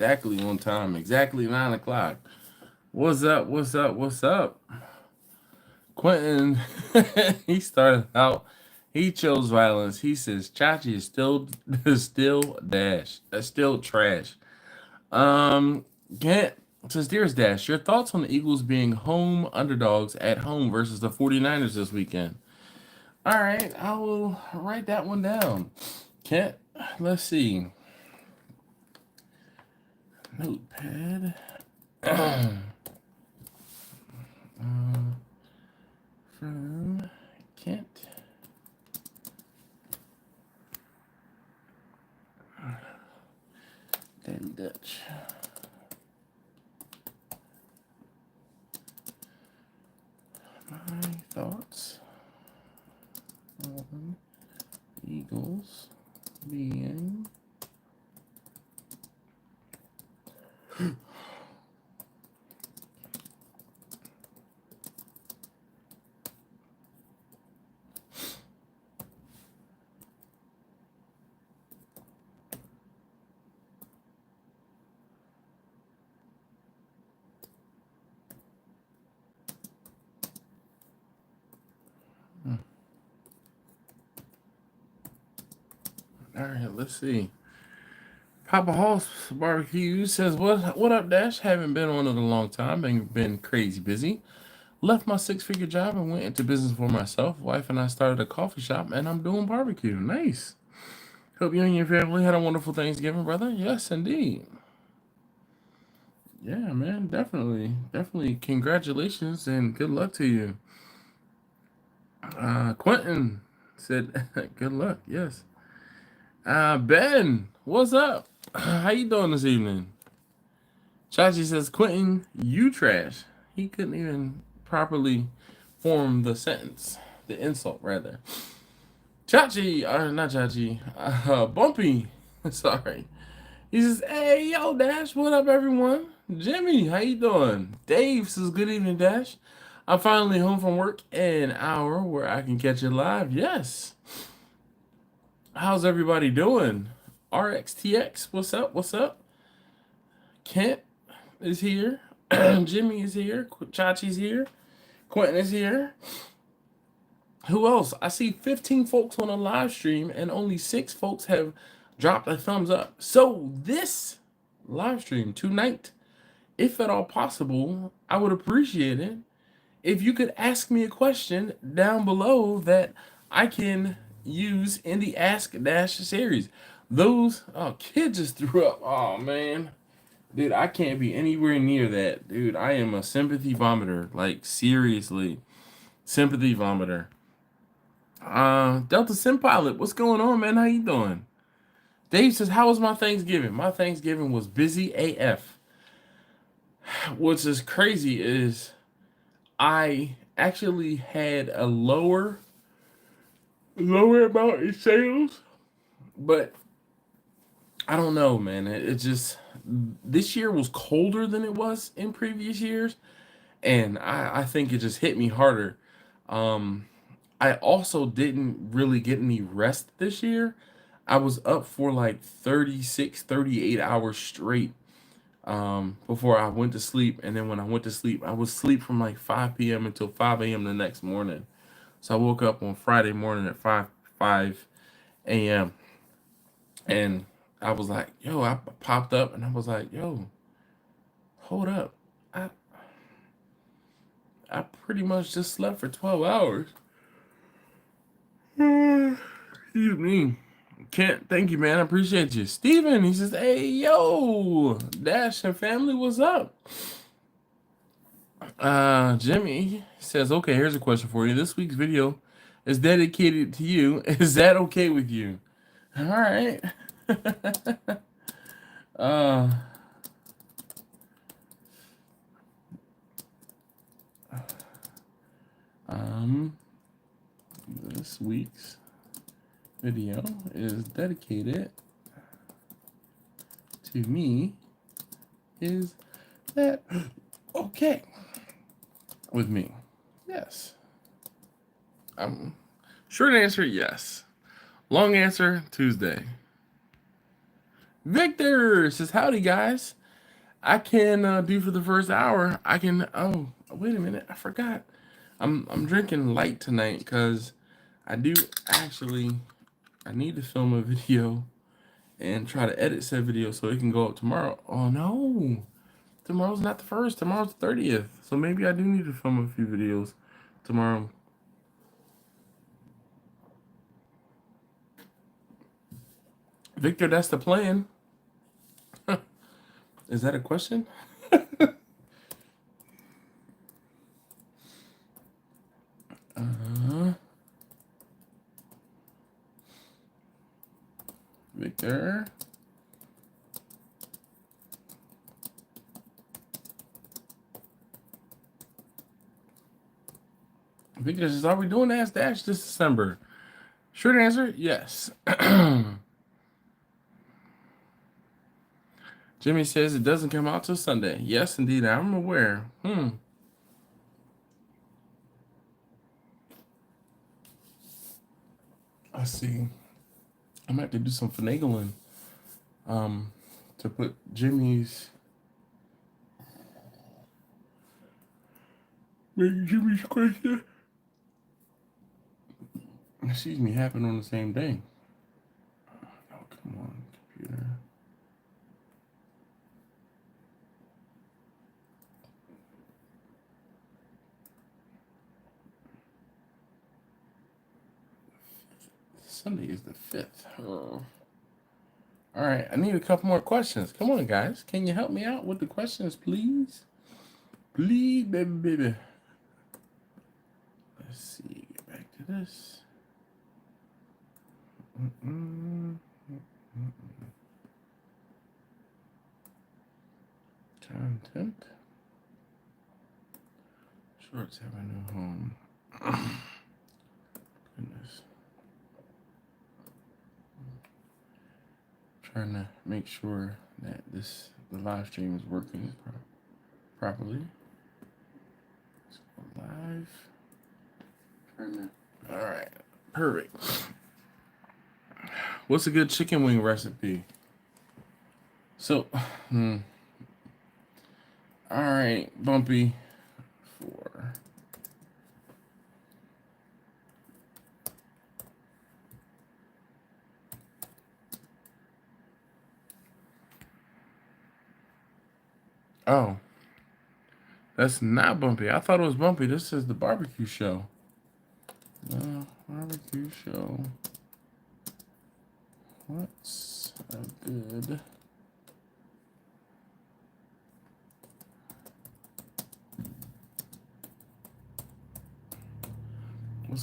Exactly on time. Exactly 9 o'clock. What's up? What's up? What's up? Quentin, he started out. He chose violence. He says Chachi is still dash. That's still trash. Can't says Dearest Dash, your thoughts on the Eagles being home underdogs at home versus the 49ers this weekend? All right, I will write that one down. Kent, let's see. Notepad. From Kent. Daddy Dutch. My thoughts on Eagles being all right, let's see. Papa Hall's Barbecue says, what up, Dash? Haven't been on in a long time. Been crazy busy. Left my 6-figure job and went into business for myself. Wife and I started a coffee shop, and I'm doing barbecue. Nice. Hope you and your family had a wonderful Thanksgiving, brother. Yes, indeed. Yeah, man, definitely. Definitely. Congratulations and good luck to you. Quentin said, good luck. Yes. Ben, what's up? How you doing this evening? Chachi says, Quentin, you trash. He couldn't even properly form the sentence. The insult, rather. Chachi, not Chachi, Bumpy, sorry. He says, hey, yo, Dash, what up, everyone? Jimmy, how you doing? Dave says, good evening, Dash. I'm finally home from work an hour where I can catch it live. Yes. How's everybody doing? RXTX, what's up? What's up? Kent is here. Jimmy is here. Chachi's here. Quentin is here. Who else? I see 15 folks on a live stream and only 6 folks have dropped a thumbs up. So this live stream tonight, if at all possible, I would appreciate it if you could ask me a question down below that I can use in the Ask Dash series. Those, oh, kid just threw up. Oh, man. Dude, I can't be anywhere near that. Dude, I am a sympathy vomiter. Like, seriously. Sympathy vomiter. Delta Sim Pilot, what's going on, man? How you doing? Dave says, how was my Thanksgiving? My Thanksgiving was busy AF. What's is crazy is I actually had a lower amount in sales, but I don't know, man. It just, this year was colder than it was in previous years, and I think it just hit me harder. I also didn't really get any rest this year. I was up for like 36, 38 hours straight before I went to sleep. And then when I went to sleep, I would sleep from like 5 p.m. until 5 a.m. the next morning. So I woke up on Friday morning at 5 a.m. And I was like, yo, I popped up and I was like, yo, hold up. I pretty much just slept for 12 hours. Excuse me. Kent, thank you, man. I appreciate you. Steven, he says, hey, yo, Dash and family, what's up? Jimmy says, okay, here's a question for you. This week's video is dedicated to you. Is that okay with you? All right. This week's video is dedicated to me. Is that okay with me? Yes. Short answer, yes. Long answer, Tuesday. Victor says, howdy, guys. I can do for the first hour. I can. Oh, wait a minute. I forgot. I'm drinking light tonight because I do actually. I need to film a video and try to edit said video so it can go up tomorrow. Oh no, tomorrow's not the first. Tomorrow's the 30th. So maybe I do need to film a few videos tomorrow. Victor, that's the plan. Is that a question? Victor. Victor says, are we doing Ask Dash this December? Short answer, yes. Jimmy says it doesn't come out till Sunday. Yes, indeed, I'm aware. I see. I might have to do some finagling to put Jimmy's question. Excuse me, happen on the same day. Oh, come on, computer. Sunday is the 5th. Oh. All right, I need a couple more questions. Come on, guys. Can you help me out with the questions, please? Please, baby. Let's see. Get back to this. Content. Shorts have a new home. Goodness. Trying to make sure that the live stream is working properly. Let's go live. All right, perfect. What's a good chicken wing recipe? So, all right, Bumpy. 4. Oh, that's not Bumpy. I thought it was Bumpy. This is the barbecue show. The barbecue show. What's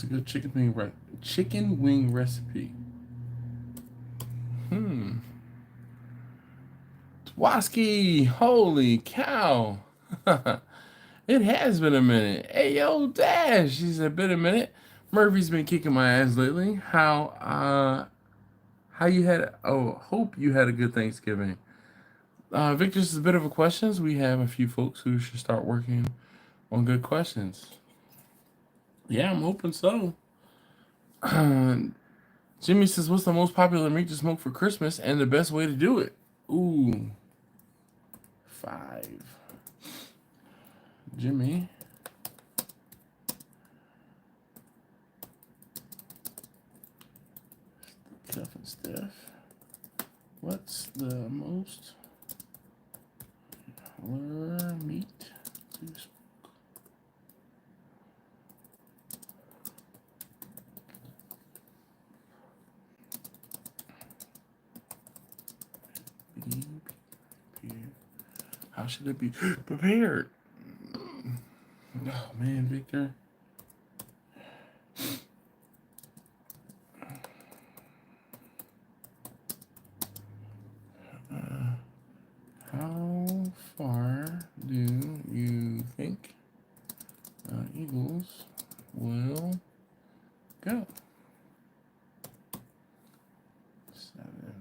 a good chicken wing recipe? Twaski, holy cow. It has been a minute. Hey, yo, Dash. She's been a minute. Murphy's been kicking my ass lately. How you had, hope you had a good Thanksgiving. Victor, this is a bit of a questions. We have a few folks who should start working on good questions. Yeah, I'm hoping so. Jimmy says, what's the most popular meat to smoke for Christmas and the best way to do it? Ooh. 5. Jimmy. Tough and stiff. What's the most popular meat to smoke? How should it be prepared? Oh man, Victor. How far do you think Eagles will go? 7.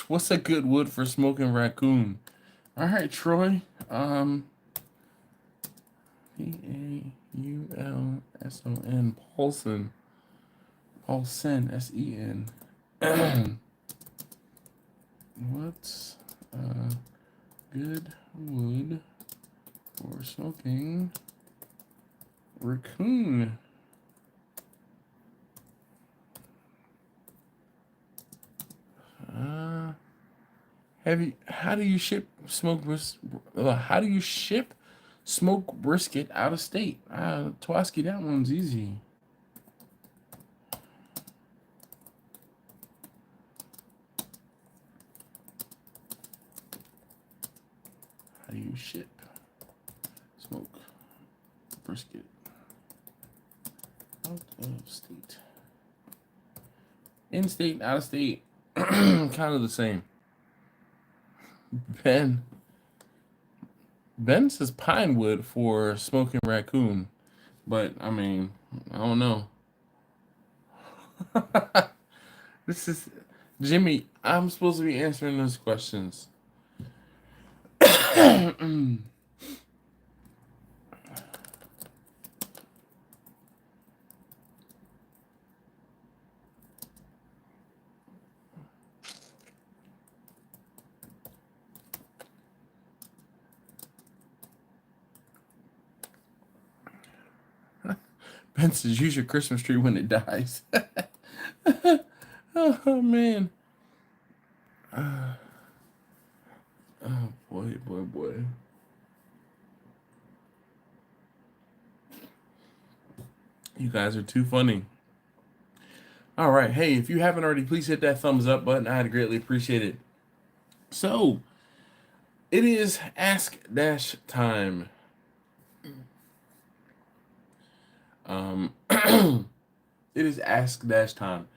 What's a good wood for smoking raccoon? All right, Troy. Paulson. Sen, S-E-N. What's good wood for smoking raccoon? How do you ship smoked brisket out of state? Twaski, that one's easy. How do you ship smoked brisket out of state? In state, out of state, kind of the same. Ben says pine wood for smoking raccoon, but I mean, I don't know. This is Jimmy. I'm supposed to be answering those questions. Ben says use your Christmas tree when it dies. Oh man. Oh boy. You guys are too funny. All right. Hey, if you haven't already, please hit that thumbs up button. I'd greatly appreciate it. So, it is Ask Dash time. It is Ask Dash time.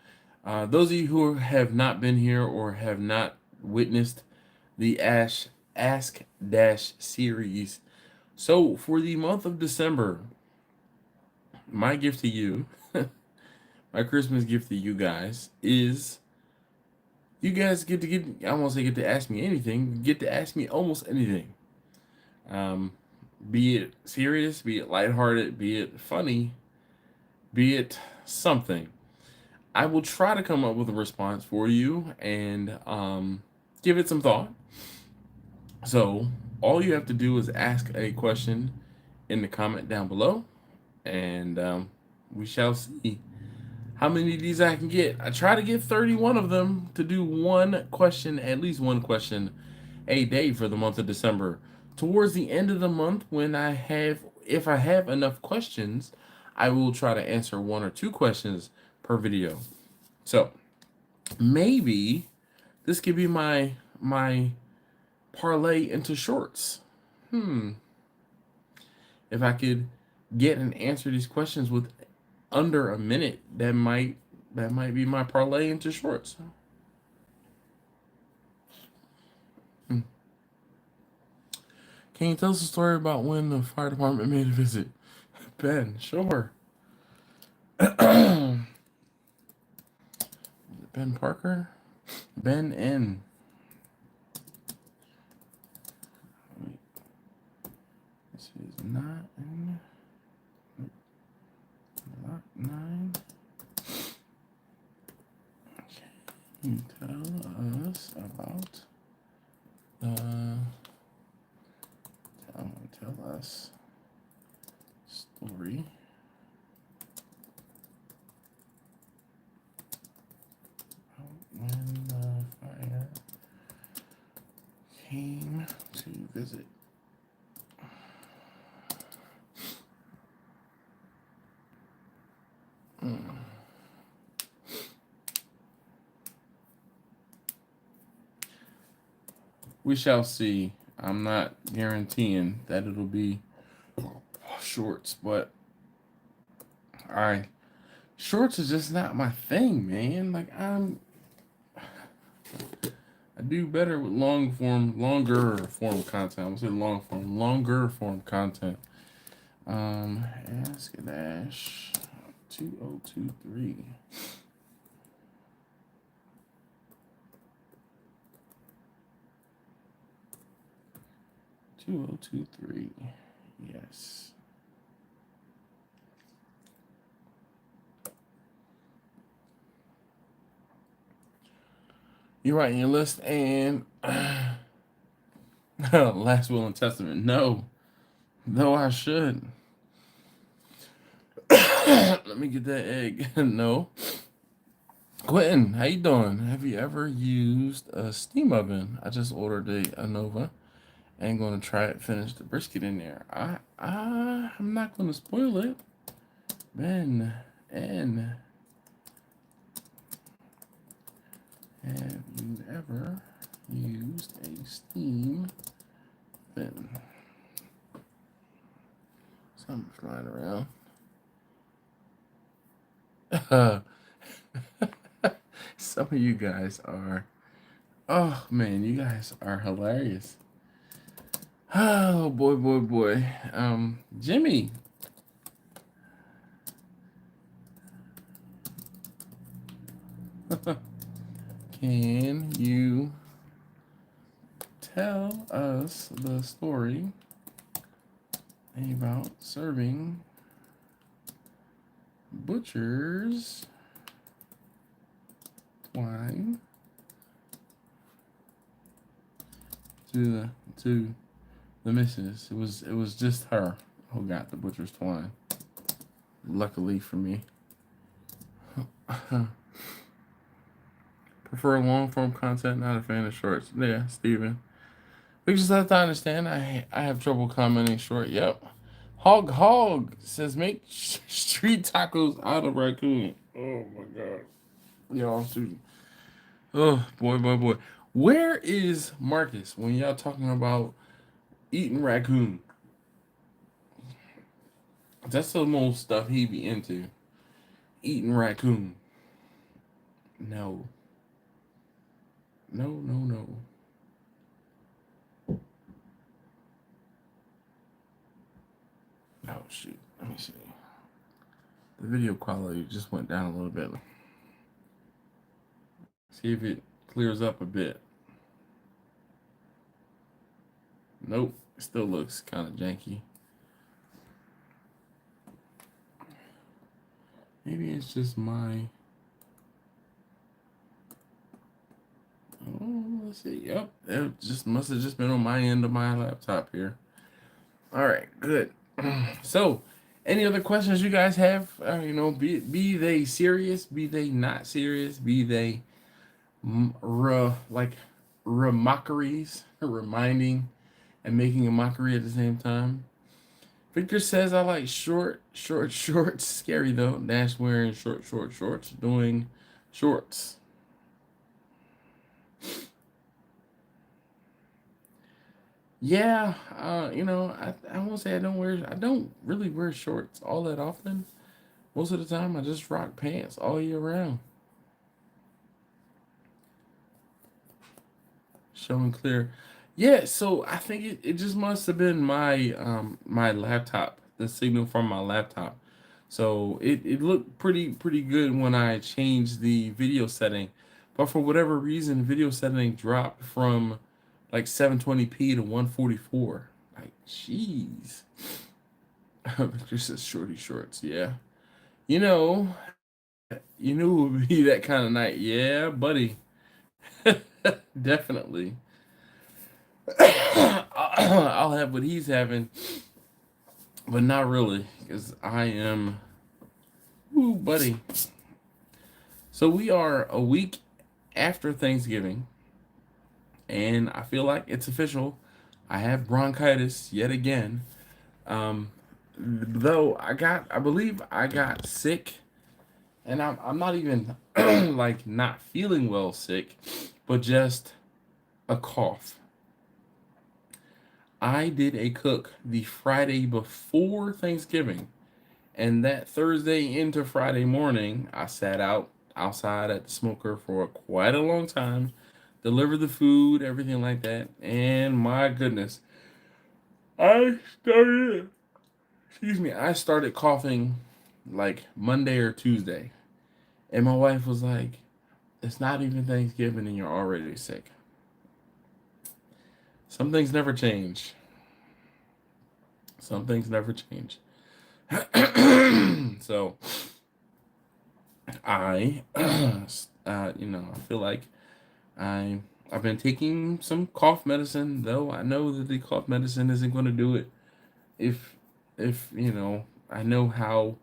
Those of you who have not been here or have not witnessed the Ask Dash series. So, for the month of December, my gift to you, my Christmas gift to you guys is you guys get to I won't say get to ask me anything, you get to ask me almost anything. Be it serious, be it lighthearted, be it funny, be it something. I will try to come up with a response for you and give it some thought. So all you have to do is ask a question in the comment down below, and we shall see how many of these I can get. I try to get 31 of them to do one question, at least one question a day for the month of December. Towards the end of the month, if I have enough questions, I will try to answer 1 or 2 questions per video. So maybe this could be my parlay into shorts. If I could get and answer these questions with under a minute, that might be my parlay into shorts. Can you tell us a story about when the fire department made a visit? Ben, sure. Ben Parker? Ben N. Wait. This is not in. Not 9. Can you tell us about tell us story about when the fire came to visit. We shall see. I'm not guaranteeing that it'll be shorts, but shorts is just not my thing, man. Like I do better with longer form content. I'm gonna say longer form content. Ask Dash 2023. 2023. Yes. You writing your list and last will and testament. No, though I should. Let me get that egg. No. Quentin, how you doing? Have you ever used a steam oven? I just ordered a Anova and going to try it. Finish the brisket in there. I'm not going to spoil it. Ben, and have you ever used a steam oven? Something flying around. Some of you guys are, oh man, you guys are hilarious. Oh boy, boy, boy. Jimmy. Can you tell us the story about serving butcher's twine to the missus? It was just her who got the butcher's twine. Luckily for me. Prefer long form content, not a fan of shorts. Yeah, Steven. We just have to understand I have trouble commenting short. Yep. Hog says make street tacos out of raccoon. Oh my god. Yo, I'm shooting. Oh boy, boy, boy. Where is Marcus when y'all talking about eating raccoon? That's the most stuff he be into. Eating raccoon. No. No, no, no. Oh shoot. Let me see. The video quality just went down a little bit. See if it clears up a bit. Nope. It still looks kind of janky. Maybe it's just my... Oh, let's see. Yep. It just must have just been on my end of my laptop here. All right. Good. So, any other questions you guys have? You know, be they serious, be they not serious, be they mockeries, reminding and making a mockery at the same time. Victor says I like short shorts. Scary though. Dash wearing short shorts, doing shorts. Yeah, you know, I won't say I don't really wear shorts all that often. Most of the time I just rock pants all year round. Showing clear. Yeah, so I think it just must have been my my laptop, the signal from my laptop. So it looked pretty good when I changed the video setting. But for whatever reason, video setting dropped from like 720p to 144. Like, jeez. Just says shorty shorts, yeah. You know, you knew it would be that kind of night. Yeah, buddy. Definitely. I'll have what he's having, but not really, because I am, ooh, buddy. So we are a week after Thanksgiving, and I feel like it's official. I have bronchitis yet again. Though I believe I got sick, and I'm not even like not feeling well sick, but just a cough. I did a cook the Friday before Thanksgiving, and that Thursday into Friday morning, I sat outside at the smoker for quite a long time, delivered the food, everything like that, and my goodness, I started, I started coughing like Monday or Tuesday, and my wife was like, "It's not even Thanksgiving, and you're already sick." Some things never change. Some things never change. So I, you know, I feel like I've been taking some cough medicine, though I know that the cough medicine isn't going to do it. If you know, I know how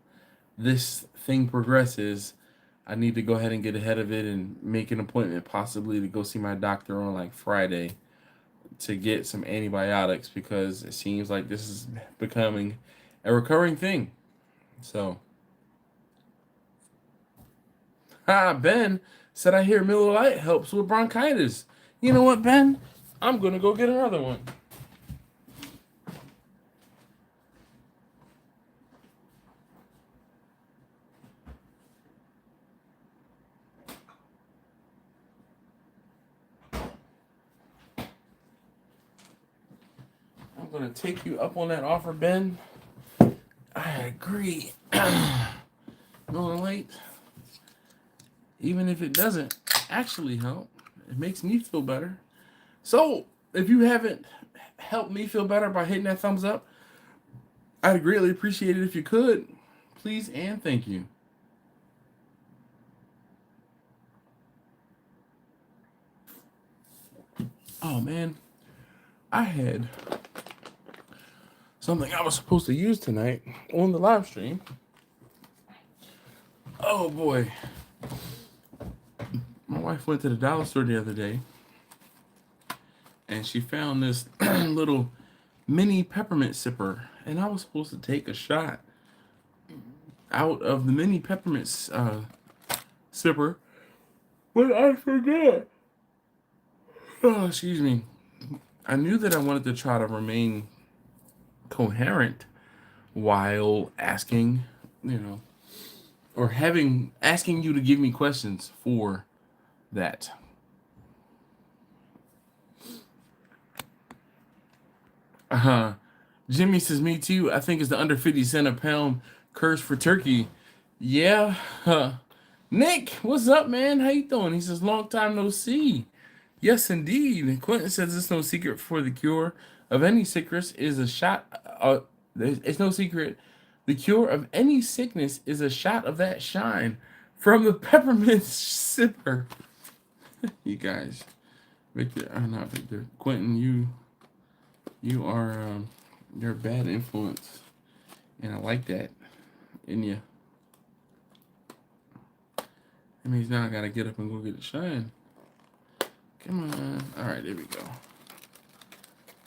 this thing progresses, I need to go ahead and get ahead of it and make an appointment possibly to go see my doctor on like Friday to get some antibiotics because it seems like this is becoming a recurring thing. So, Ben said I hear Miller Lite helps with bronchitis. You know what, Ben? I'm gonna go get another one. I'm gonna take you up on that offer, Ben. I agree. Miller Lite, even if it doesn't actually help, it makes me feel better. So, if you haven't helped me feel better by hitting that thumbs up, I'd greatly appreciate it if you could. Please and thank you. Oh man, I had something I was supposed to use tonight on the live stream. Oh boy. My wife went to the dollar store the other day and she found this little mini peppermint sipper, and I was supposed to take a shot out of the mini peppermint sipper, but I forgot. Oh, excuse me. I knew that I wanted to try to remain coherent while asking, you know, or asking you to give me questions for that. Jimmy says, me too. I think it's the under 50 cent a pound curse for turkey. Yeah. Nick, what's up, man? How you doing? He says, long time no see. Yes, indeed. Quentin says it's no secret for the cure of any sickness is a shot. It's no secret. The cure of any sickness is a shot of that shine from the peppermint sipper. You guys, Victor, not Victor. Quentin, you are you're a bad influence, and I like that in you. That means now I gotta get up and go get a shine. Come on. All right, there we go.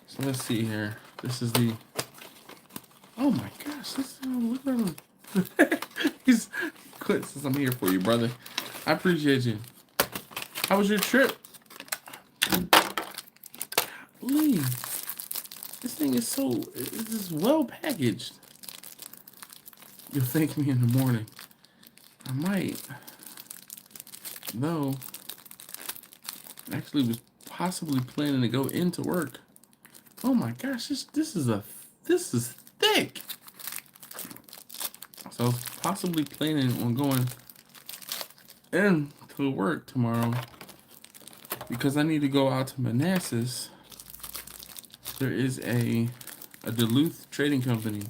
So let's see here. This is the. Oh my gosh! Look at him. He's Quentin says I'm here for you, brother. I appreciate you. How was your trip? Lee, this thing is it's well packaged. You'll thank me in the morning. I might. Though, actually was possibly planning to go into work. Oh my gosh, this is thick. So I was possibly planning on going into work tomorrow because I need to go out to Manassas. There is a Duluth trading company.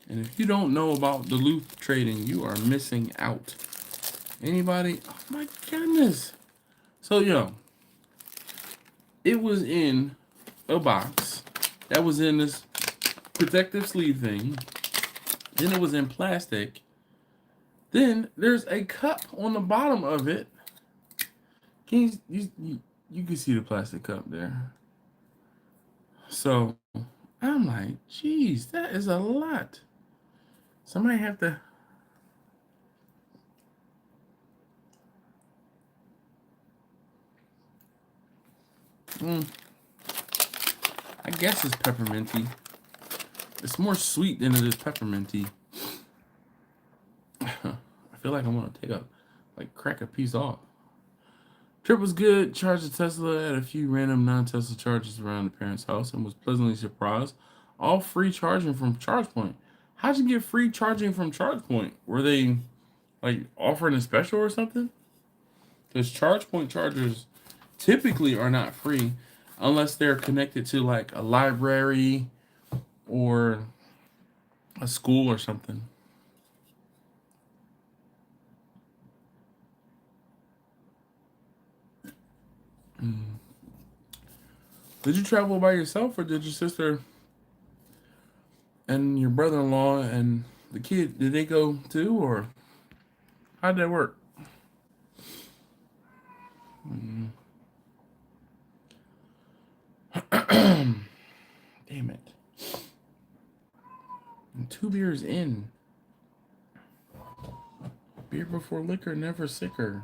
And if you don't know about Duluth trading, you are missing out. Anybody? Oh my goodness. So, it was in a box that was in this protective sleeve thing. Then it was in plastic. Then there's a cup on the bottom of it. Can you can see the plastic cup there. So I'm like, geez, that is a lot. Somebody have to. I guess it's pepperminty. It's more sweet than it is pepperminty. I feel like I'm gonna crack a piece off. Trip was good. Charged the Tesla at a few random non-Tesla charges around the parents' house and was pleasantly surprised. All free charging from ChargePoint. How'd you get free charging from ChargePoint? Were they like offering a special or something? Because ChargePoint chargers typically are not free unless they're connected to like a library or a school or something. Did you travel by yourself, or did your sister and your brother-in-law and the kid, did they go too, or how did that work? Damn it. I'm 2 beers in. Beer before liquor, never sicker.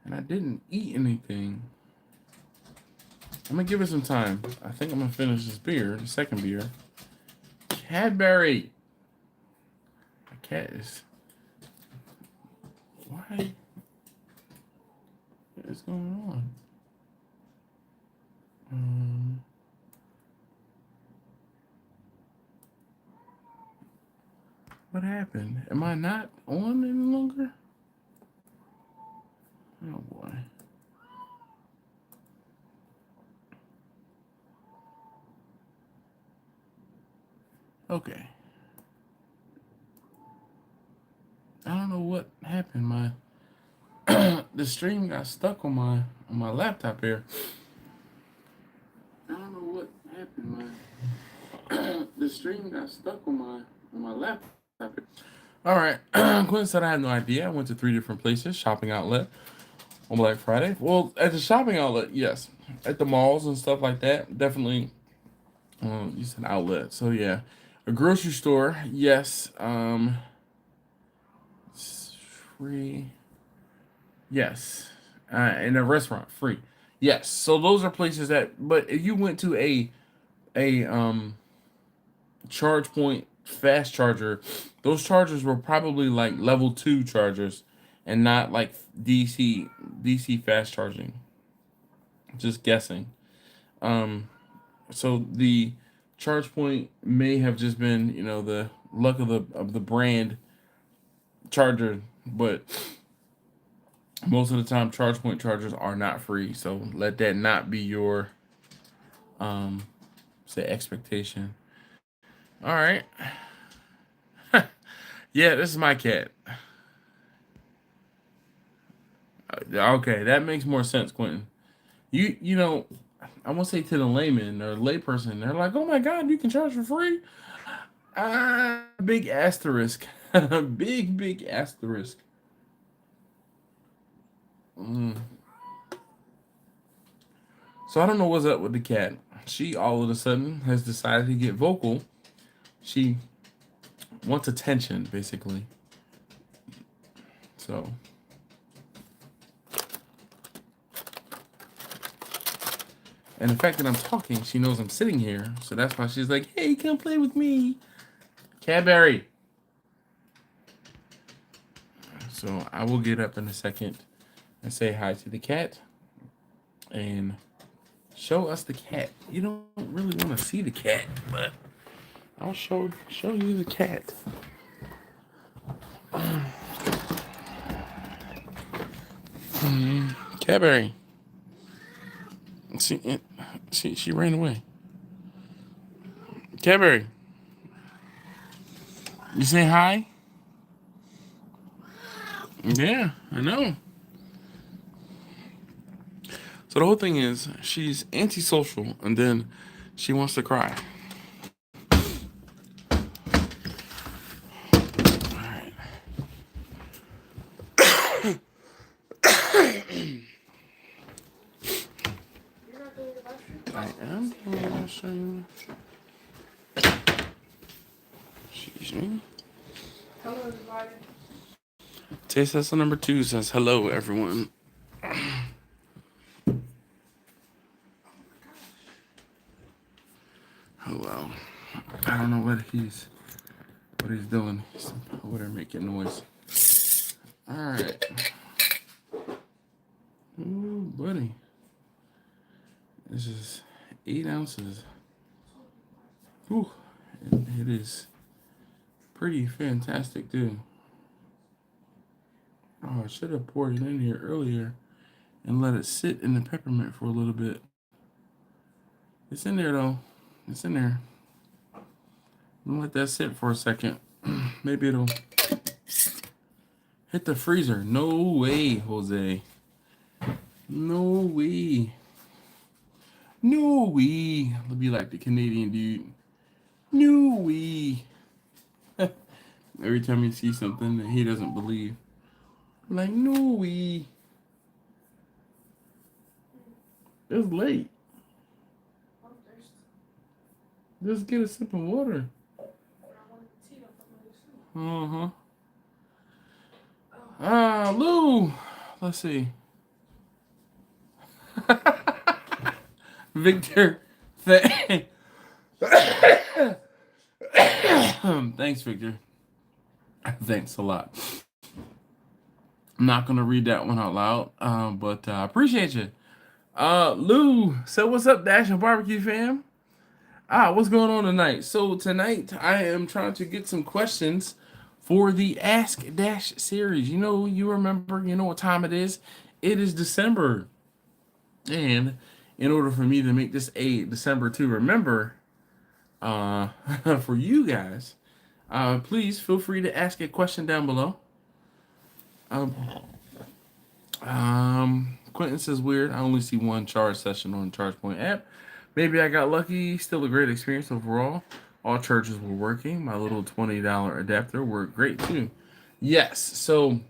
And I didn't eat anything. I'm gonna give it some time. I think I'm gonna finish this beer, the second beer. Cadbury. My cat is. Why? What is going on? What happened? Am I not on any longer? Oh boy. Okay. I don't know what happened. My the stream got stuck on my laptop here. I don't know what happened. My the stream got stuck on my laptop here. All right. Quinn said I had no idea. I went to 3 different places, shopping outlet on Black Friday. Well, at the shopping outlet, yes. At the malls and stuff like that, definitely. You said outlet, so yeah. A grocery store, yes. It's free. Yes. And a restaurant, free. Yes. So those are places that. But if you went to a charge point fast charger, those chargers were probably like level 2 chargers, and not like DC fast charging. Just guessing. So the charge point may have just been, the luck of the brand charger, but most of the time charge point chargers are not free. So let that not be your say expectation. All right. Yeah, this is my cat. Okay, that makes more sense, Quentin. You know, I won't say to the layman or layperson, they're like, "Oh my God, you can charge for free." Big asterisk, big asterisk. So I don't know what's up with the cat. She all of a sudden has decided to get vocal. She wants attention, basically. So. And the fact that I'm talking, she knows I'm sitting here. So that's why she's like, "Hey, come play with me." Cadbury. So I will get up in a second and say hi to the cat. And show us the cat. You don't really want to see the cat, but I'll show you the cat. Cadbury. She ran away. Cadbury. You say hi? Yeah, I know. So the whole thing is she's antisocial, and then she wants to cry. Alright. I am going to washroom. Excuse me. Hello, everybody. Taste tester number 2 says hello, everyone. Hello. I don't know what he's doing. He's over there making noise. All right. Ooh, buddy. This is 8 ounces. Ooh, it is pretty fantastic, too. Oh, I should have poured it in here earlier and let it sit in the peppermint for a little bit. It's in there, though. It's in there. I'm gonna let that sit for a second. Maybe it'll hit the freezer. No way, Jose. No way. No way. I'll be like the Canadian dude. No way. Every time he sees something that he doesn't believe. I'm like, no way. It's late. I'm thirsty. Just get a sip of water. I wanted tea up Uh-huh. my soup. Lou. Let's see. Victor. Thanks, Victor. Thanks a lot. I'm not gonna read that one out loud, but I appreciate you. Lou, so what's up, Dash and Barbecue fam? What's going on tonight? So tonight I am trying to get some questions for the Ask Dash series. You remember, you know what time it is? It is December. And in order for me to make this a December to remember, for you guys, please feel free to ask a question down below. Quentin says weird. I only see one charge session on the ChargePoint app. Maybe I got lucky. Still a great experience overall. All chargers were working. My little $20 adapter worked great too. Yes. So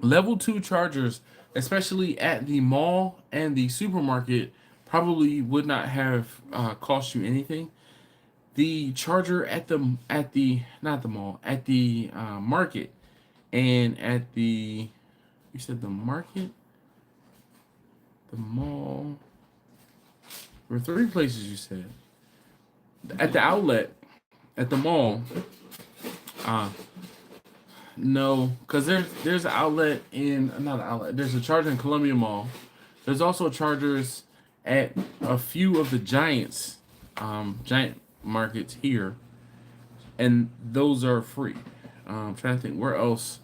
level 2 chargers, especially at the mall and the supermarket, probably would not have cost you anything. The charger at the not the mall, at the market, and at the, you said the market, the mall. There were 3 places you said. At the outlet, at the mall. No, because there's an outlet in, not an outlet. There's a charger in Columbia Mall. There's also chargers at a few of the giant markets here, and those are free. I'm trying to think where else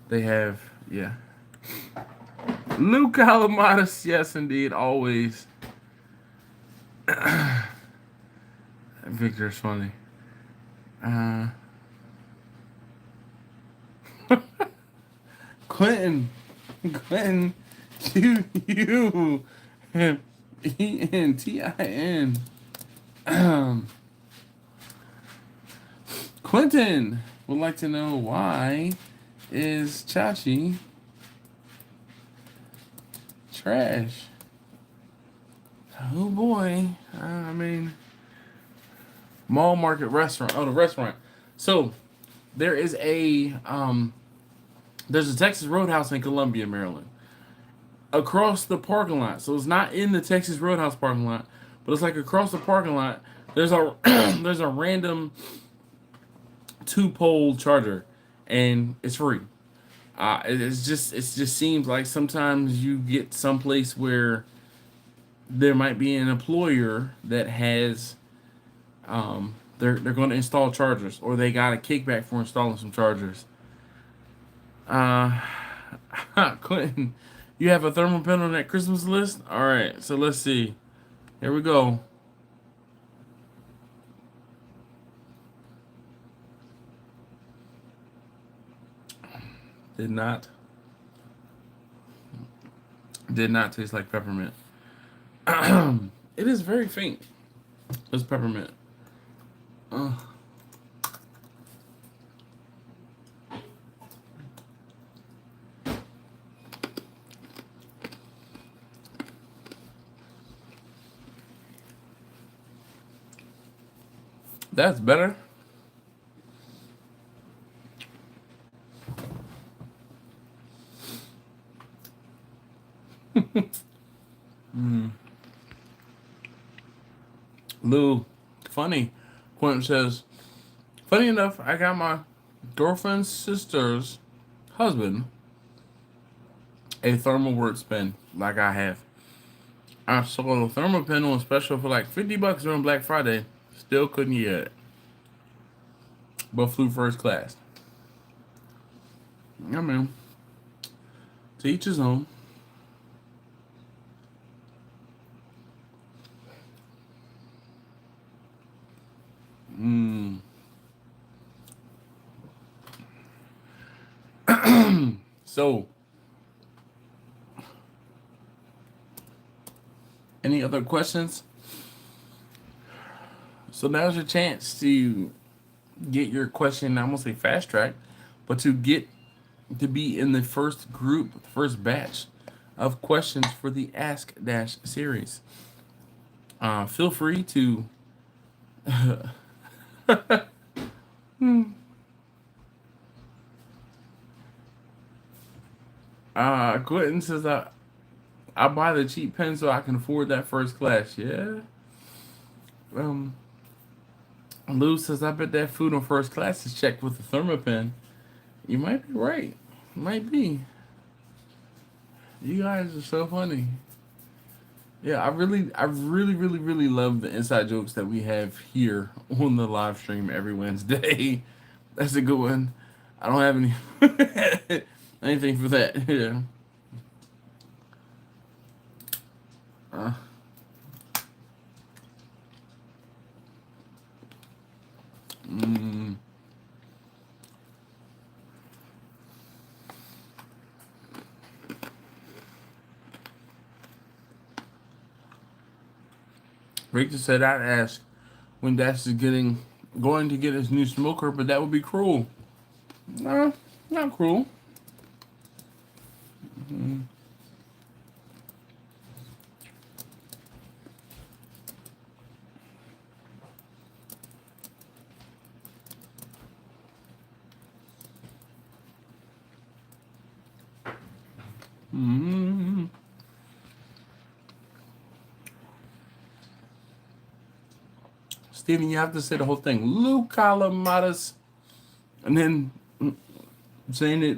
they have. Yeah, Luke Alamadas, yes indeed, always. Victor's funny. Quentin, Q ENTIN. Quentin would like to know, why is Chachi trash? Oh boy. I mean, mall, market, restaurant. Oh, the restaurant. So there is there's a Texas Roadhouse in Columbia, Maryland, across the parking lot. So it's not in the Texas Roadhouse parking lot, but it's like across the parking lot. There's a there's a random 2-pole charger, and it's free. It just seems like sometimes you get someplace where there might be an employer that has they're going to install chargers, or they got a kickback for installing some chargers. Quentin, you have a thermal pen on that Christmas list? All right, so let's see. Here we go. Did not taste like peppermint. It is very faint. It's peppermint. That's better. Lou, funny. Quentin says, funny enough, I got my girlfriend's sister's husband a ThermoWorks pen like I have. I sold a thermal pen on special for like $50 during Black Friday. Still couldn't get it, but flew first class. I mean, to each his own. So Any other questions? So now's your chance to get your question. I won't say fast track, but to get to be in the first group, first batch of questions for the Ask Dash series. Feel free to. Quentin says I buy the cheap pen so I can afford that first class. Yeah. Um, Lou says I bet that food on first class is checked with the thermopen. You might be right. Might be. You guys are so funny. Yeah, I really love the inside jokes that we have here on the live stream every Wednesday. That's a good one. I don't have any anything for that. Yeah. Uh, mm, Rick just said I'd ask when Dash is going to get his new smoker, but that would be cruel. No, not cruel. Mm. Mm. Steven, you have to say the whole thing. Luke Calamadas. And then saying it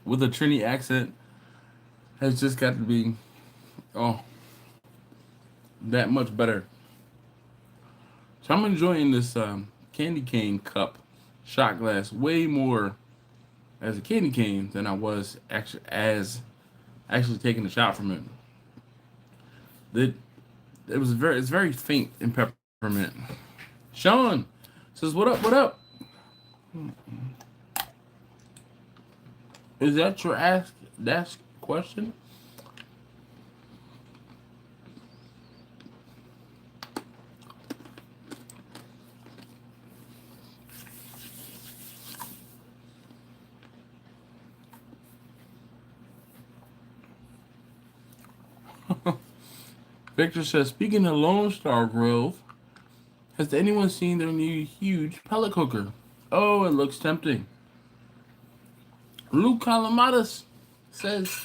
with a Trini accent has just got to be, oh, that much better. So I'm enjoying this candy cane cup shot glass way more as a candy cane than I was actually taking a shot from it. It, it's very faint in peppermint. Sean says, "What up? What up? Is that your ask dash question?" Victor says, "Speaking of Lone Star Grove, has anyone seen their new huge pellet cooker? Oh, it looks tempting." Luke Calamadas says,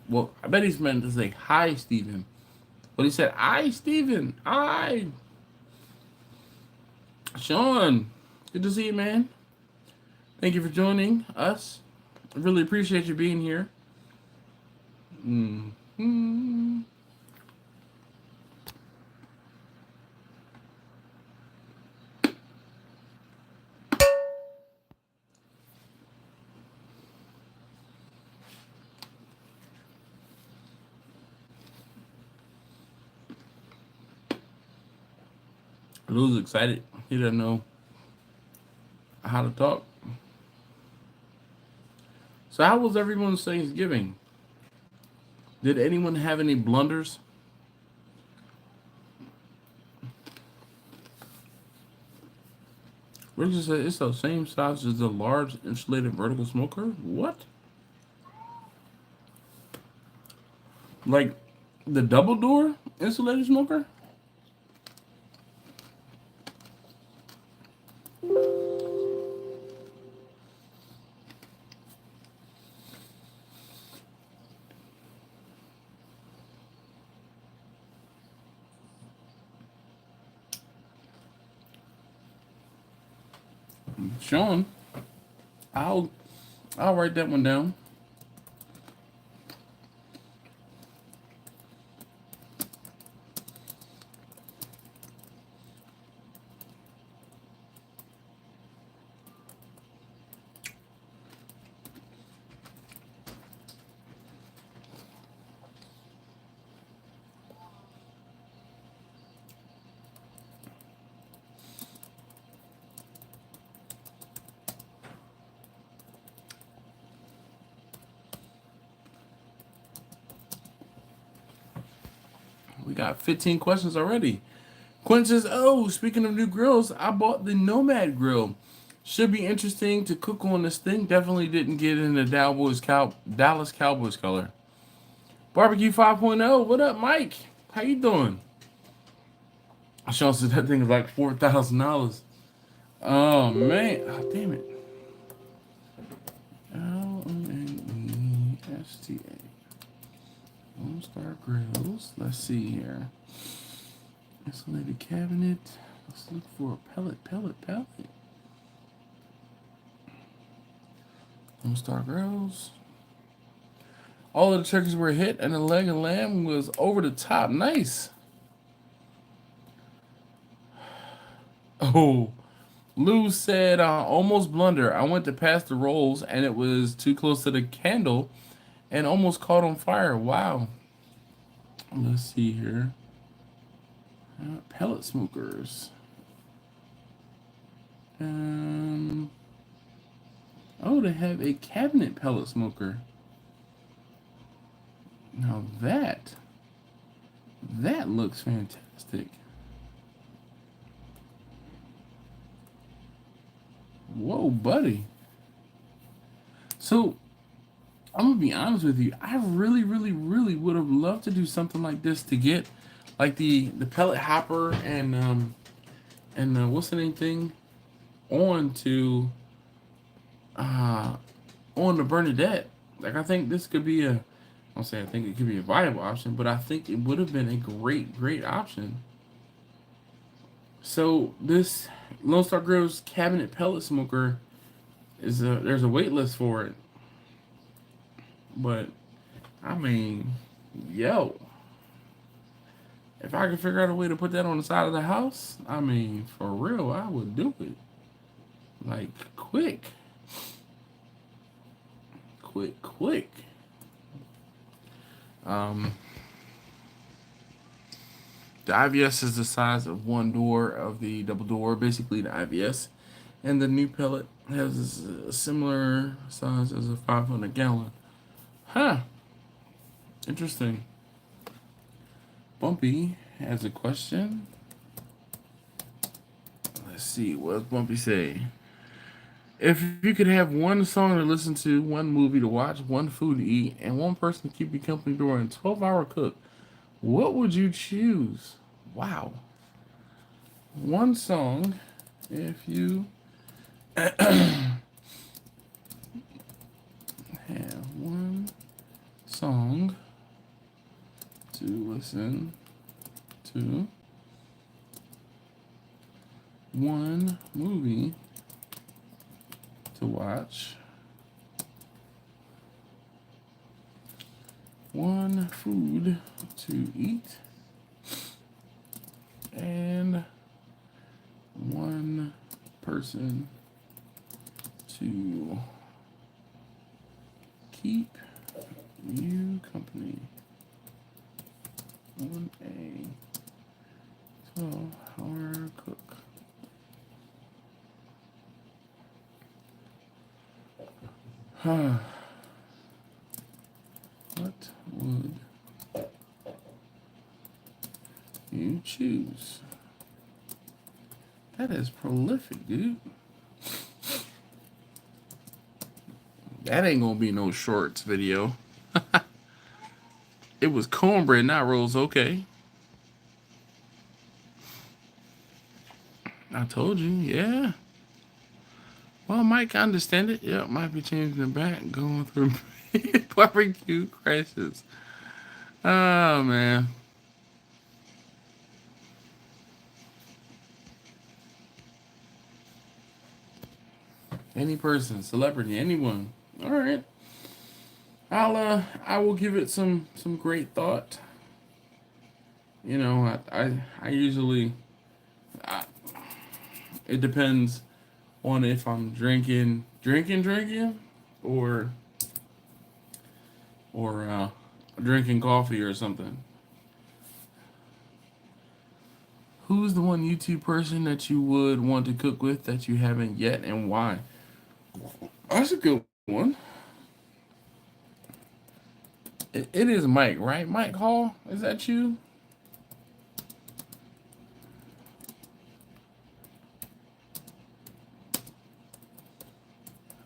well, I bet he's meant to say hi, Stephen. But he said, "Hi, Stephen. Hi." Sean, good to see you, man. Thank you for joining us. I really appreciate you being here. Mm-hmm. Lou's excited. He doesn't know how to talk. So how was everyone's Thanksgiving? Did anyone have any blunders? Richard said it's the same size as the large insulated vertical smoker. What? Like the double door insulated smoker? Sean, I'll I'll write that one down. We got 15 questions already. Quinn says, oh, speaking of new grills, I bought the Nomad grill. Should be interesting to cook on this thing. Definitely didn't get in the Dallas Cowboys color. Barbecue 5.0. What up, Mike? How you doing? Sean said that thing is like $4,000. Oh, man. Oh, damn it. LONESTA. Lone Star Grills. Let's see here. Insulated cabinet. Let's look for a pellet. Lone Star Grills. All of the turkeys were hit, and the leg of lamb was over the top. Nice. Oh, Lou said, almost blunder. I went to pass the rolls, and it was too close to the candle, and almost caught on fire. Wow. Let's see here. Pellet smokers. Oh, they have a cabinet pellet smoker. Now that looks fantastic. Whoa, buddy. So, I'm gonna be honest with you. I really would have loved to do something like this to get like the pellet hopper and what's the name thing on the Bernadette. Like I think this could be a I'll say I think it could be a viable option, but I think it would have been a great option. So this Lone Star Grill's cabinet pellet smoker is there's a wait list for it. But I mean, yo, if I could figure out a way to put that on the side of the house, I mean, for real, I would do it. Like quick. The IVS is the size of one door of the double door, basically the IVS. And the new pellet has a similar size as a 500-gallon. Huh. Interesting. Bumpy has a question. Let's see. What does Bumpy say? If you could have one song to listen to, one movie to watch, one food to eat, and one person to keep you company during a 12-hour cook, what would you choose? Wow. One song, if you have one song to listen to, one movie to watch, one food to eat, and one person to keep you company on a 12-hour cook. What would you choose? That is prolific, dude. That ain't gonna be no shorts video. It was cornbread, not rolls. Okay. I told you, yeah. Well, Mike, I understand it. Yeah, might be changing the back, going through barbecue crashes. Oh, man. Any person, celebrity, anyone. All right. I will give it some great thought. You know, I usually, it depends on if I'm drinking, or drinking coffee or something. Who's the one YouTube person that you would want to cook with that you haven't yet, and why? That's a good one. It is Mike, right? Mike Hall? Is that you?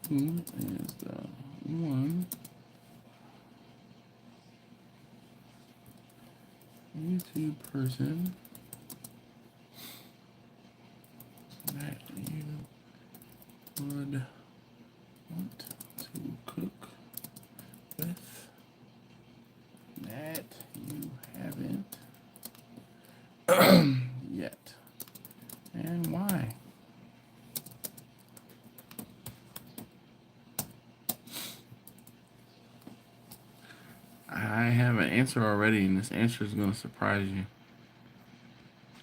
Who is the one YouTube person that you would want to cook with that you haven't yet, and why? I have an answer already, and this answer is going to surprise you.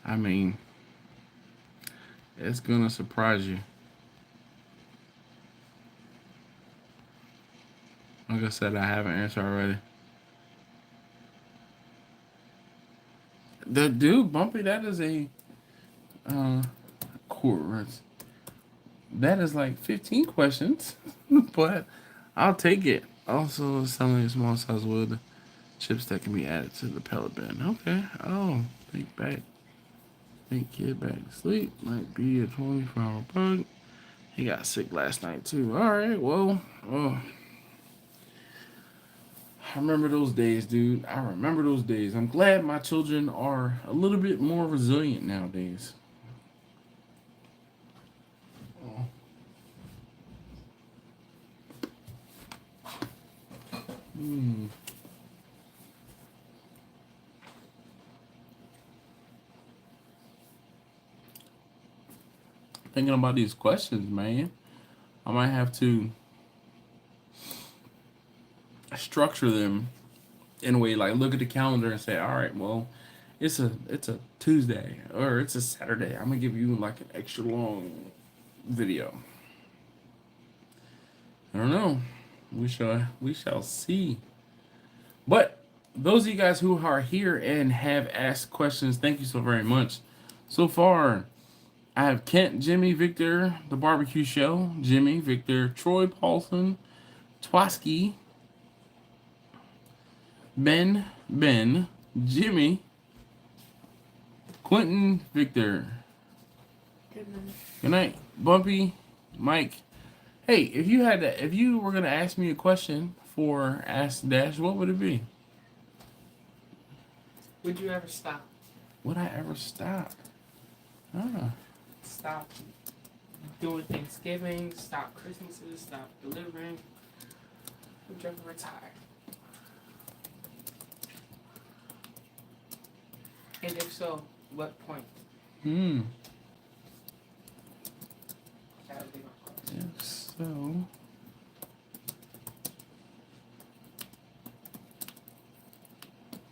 I mean, it's going to surprise you. Like I said, I have an answer already. The dude, Bumpy, that is a Quart. That is like 15 questions, but I'll take it. Also, selling a small size wood chips that can be added to the pellet bin. Okay. Oh, think back. Think kid back to sleep. Might be a 24-hour bug. He got sick last night too. All right. Well, oh, I remember those days, dude. I remember those days. I'm glad my children are a little bit more resilient nowadays. Thinking about these questions, man. I might have to structure them in a way like look at the calendar and say, all right, well, it's a Tuesday or it's a Saturday. I'm gonna give you like an extra long video. I don't know. We shall see. But those of you guys who are here and have asked questions, thank you so very much. So far, I have Kent, Jimmy, Victor, The Barbecue Show, Jimmy, Victor, Troy Paulson, Twaski, Ben, Jimmy, Quentin, Victor. Good night. Good night, Bumpy, Mike. Hey, if you were gonna ask me a question for Ask Dash, what would it be? Would you ever stop? Would I ever stop? Ah. Stop doing Thanksgiving, stop Christmases, stop delivering. Would you ever retire? And if so, what point? That would be my question. If so,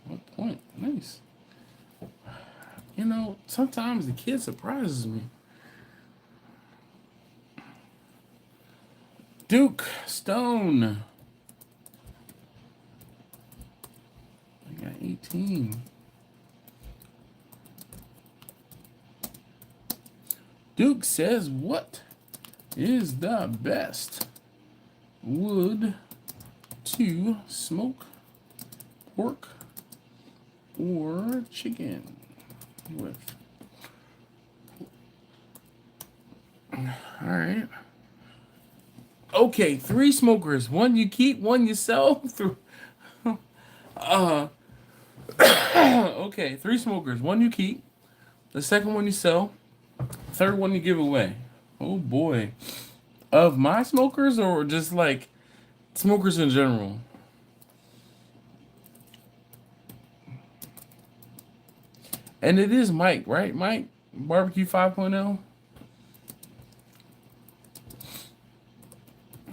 what point? Nice. You know, sometimes the kid surprises me. Duke Stone. I got 18. Duke says, what is the best wood to smoke pork or chicken with? All right. Okay, 3 smokers. One you keep, one you sell. Okay, 3 smokers. One you keep. The second one you sell. Third one you give away. Oh boy. Of my smokers or just like smokers in general? And it is Mike, right? Mike? Barbecue 5.0?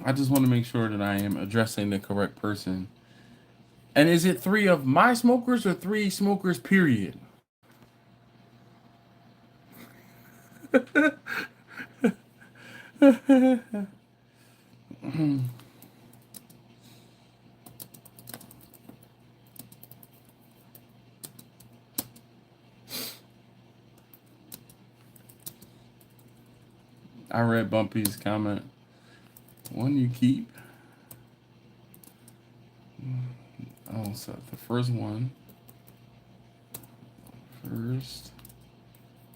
I just want to make sure that I am addressing the correct person. And is it 3 of my smokers or 3 smokers, period? I read Bumpy's comment. One you keep. Oh, so the first one. First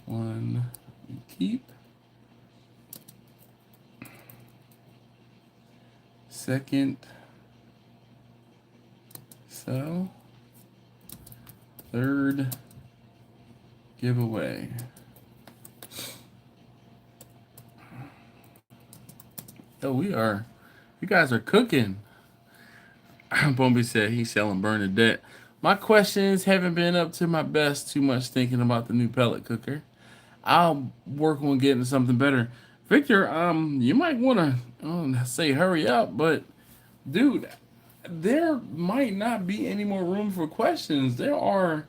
one you keep. second sell, third giveaway. Oh, you guys are cooking. Bombi said he's selling Bernadette. My questions haven't been up to my best too much thinking about the new pellet cooker. I'll work on getting something better. Victor, you might want to say hurry up, but dude, there might not be any more room for questions. There's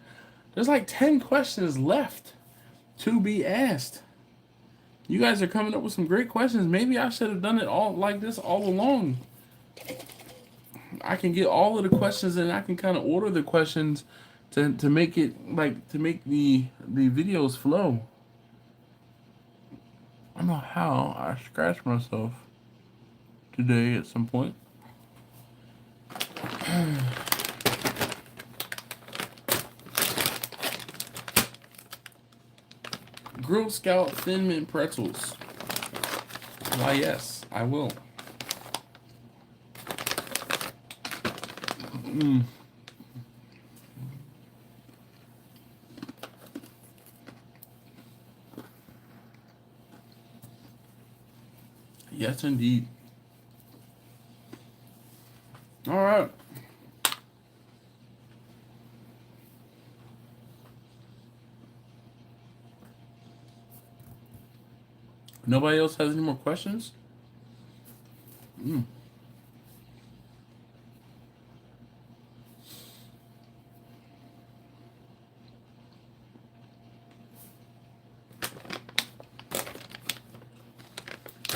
like 10 questions left to be asked. You guys are coming up with some great questions. Maybe I should have done it all like this all along. I can get all of the questions and I can kind of order the questions to make it like to make the videos flow. I don't know how I scratched myself today at some point. Girl Scout Thin Mint Pretzels. Why, yes, I will. Yes, indeed. All right. Nobody else has any more questions?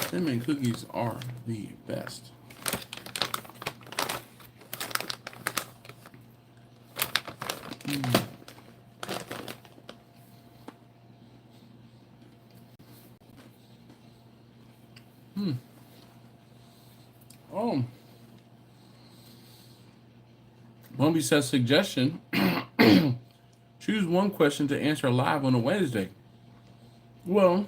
Cinnamon cookies are the best. Oh. Bumby says suggestion. Choose one question to answer live on a Wednesday. Well,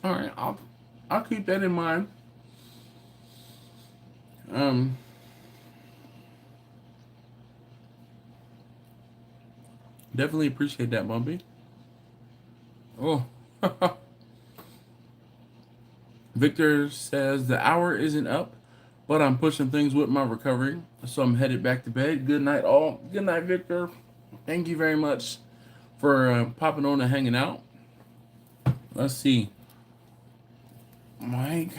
all right, I'll keep that in mind. Definitely appreciate that, Bumpy. Oh. Victor says the hour isn't up, but I'm pushing things with my recovery, so I'm headed back to bed. Good night, all. Good night, Victor. Thank you very much for popping on and hanging out. Let's see. Mike.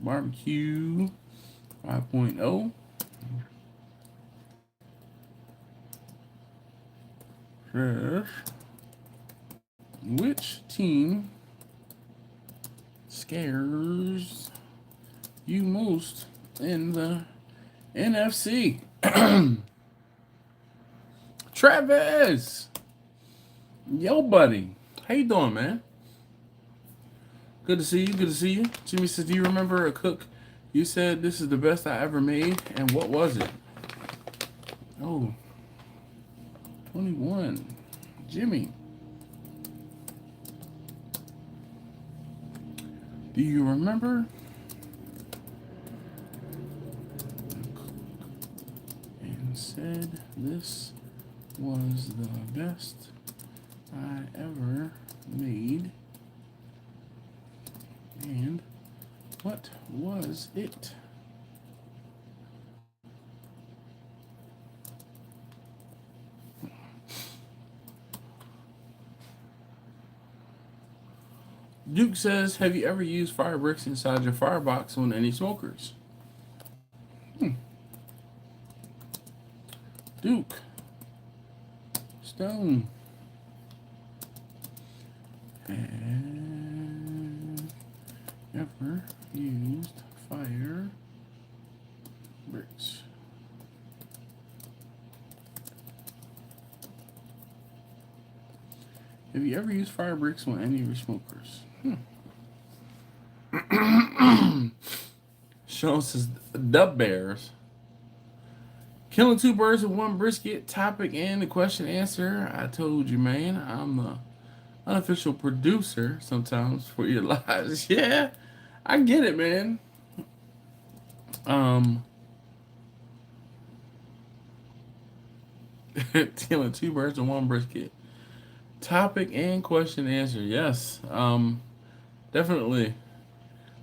BBQ 5.0. Says, which team scares you most in the NFC? Travis! Yo, buddy. How you doing, man? Good to see you. Good to see you. Jimmy says, do you remember a cook you said this is the best I ever made? And what was it? Oh, 21. Jimmy. Do you remember? And said this was the best I ever made. And what was it? Duke says, have you ever used fire bricks inside your firebox on any smokers? Duke. Stone. And ever used fire bricks? Have you ever used fire bricks on any of your smokers? Sean says, Dub Bears. Killing two birds with one brisket. Topic and the question answer. I told you, man. I'm the unofficial producer sometimes for your lives. Yeah, I get it, man. Um, killing two birds with one brisket. Topic and question answer. Yes. Definitely.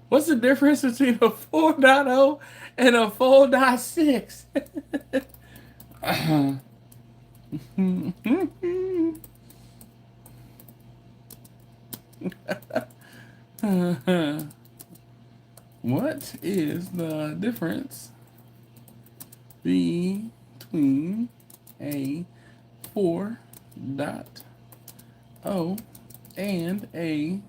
What's the difference between a 4.0 and a 4.6? What is the difference between a 4.0 and a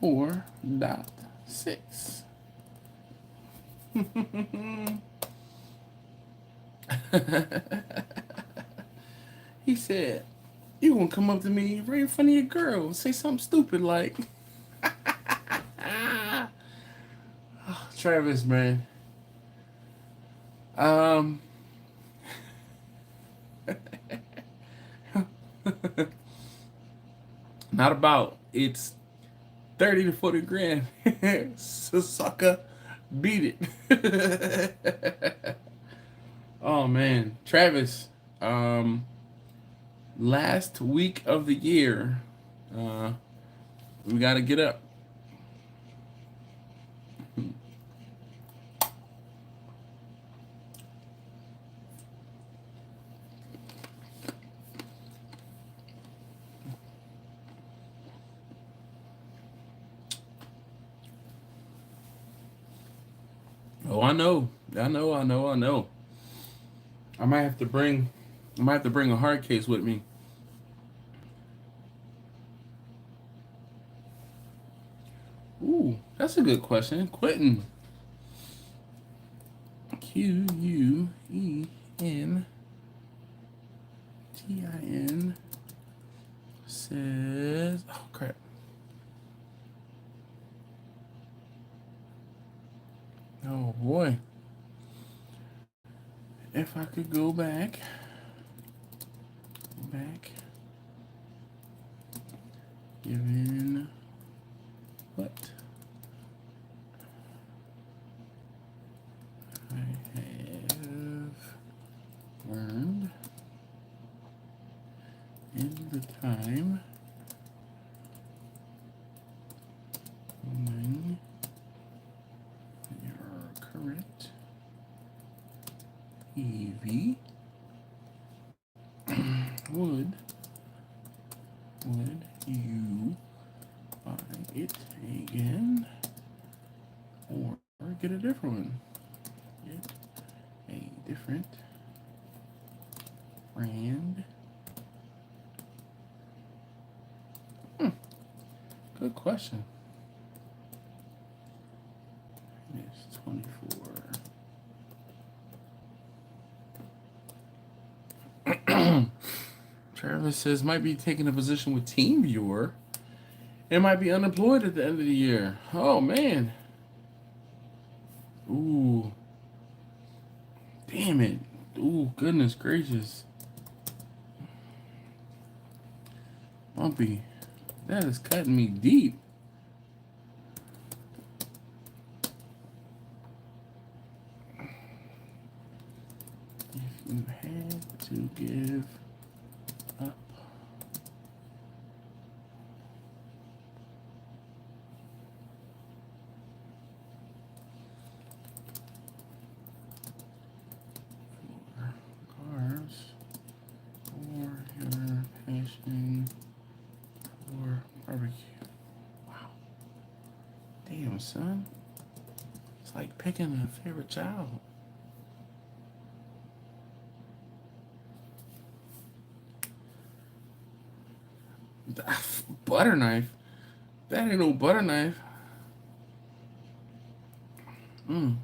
4.6? He said, "You gonna come up to me right in front of your girl, say something stupid like, oh, Travis, man. Um, not about. It's 30 to 40 grand. So sucker, beat it." Oh man, Travis. Last week of the year, uh, we gotta get up. Oh, I know. I might have to bring a hard case with me. Ooh, that's a good question. Quentin. QUENTIN says, oh crap. Oh boy. If I could go back. Given what I have learned in the time when your current EV would you buy it again or get a different one? Get a different brand. Good question. It's 24. Travis says might be taking a position with TeamViewer. It might be unemployed at the end of the year. Oh man. Ooh. Damn it. Ooh, goodness gracious. Bumpy. That is cutting me deep. If you had to give up for cars or your passion for barbecue. Wow. Damn, son. It's like picking a favorite child. Butter knife? That ain't no butter knife. Mm.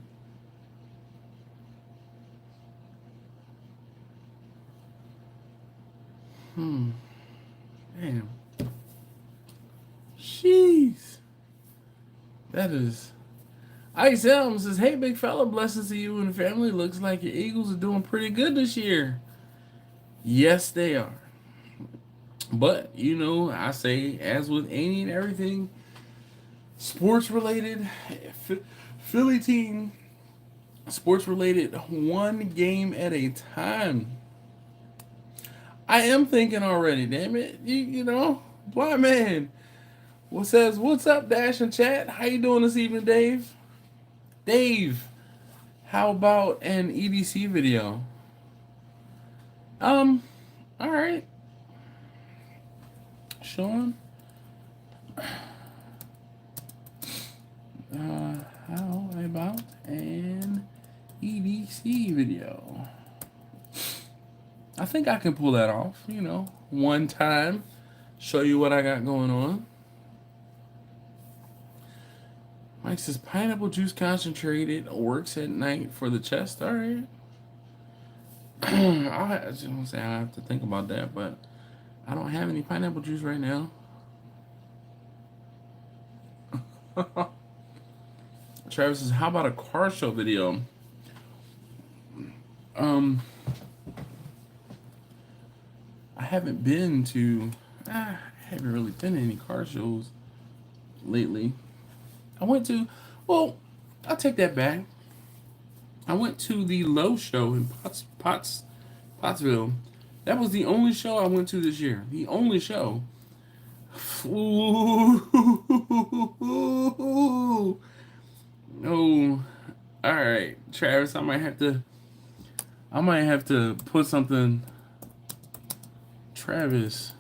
Damn. Jeez. That is Ice Elm says, "Hey, big fella, blessings to you and the family. Looks like your Eagles are doing pretty good this year." Yes, they are. But you know, I say, as with any and everything sports related, Philly team, sports related, one game at a time. I am thinking already. Damn it, you know, why man? What says what's up, Dash and Chat? How you doing this evening, Dave? Dave, how about an EDC video? All right, Sean. How about an EDC video? I think I can pull that off, you know, one time. Show you what I got going on. Mike says pineapple juice concentrated works at night for the chest. All right. I just want to say I have to think about that, but I don't have any pineapple juice right now. Travis says, how about a car show video? I haven't been to, I haven't really been to any car shows lately. I went to, well, I'll take that back. I went to the Low show in Pottsville. That was the only show I went to this year. The only show. Ooh. Oh, all right, Travis. I might have to put something. Travis.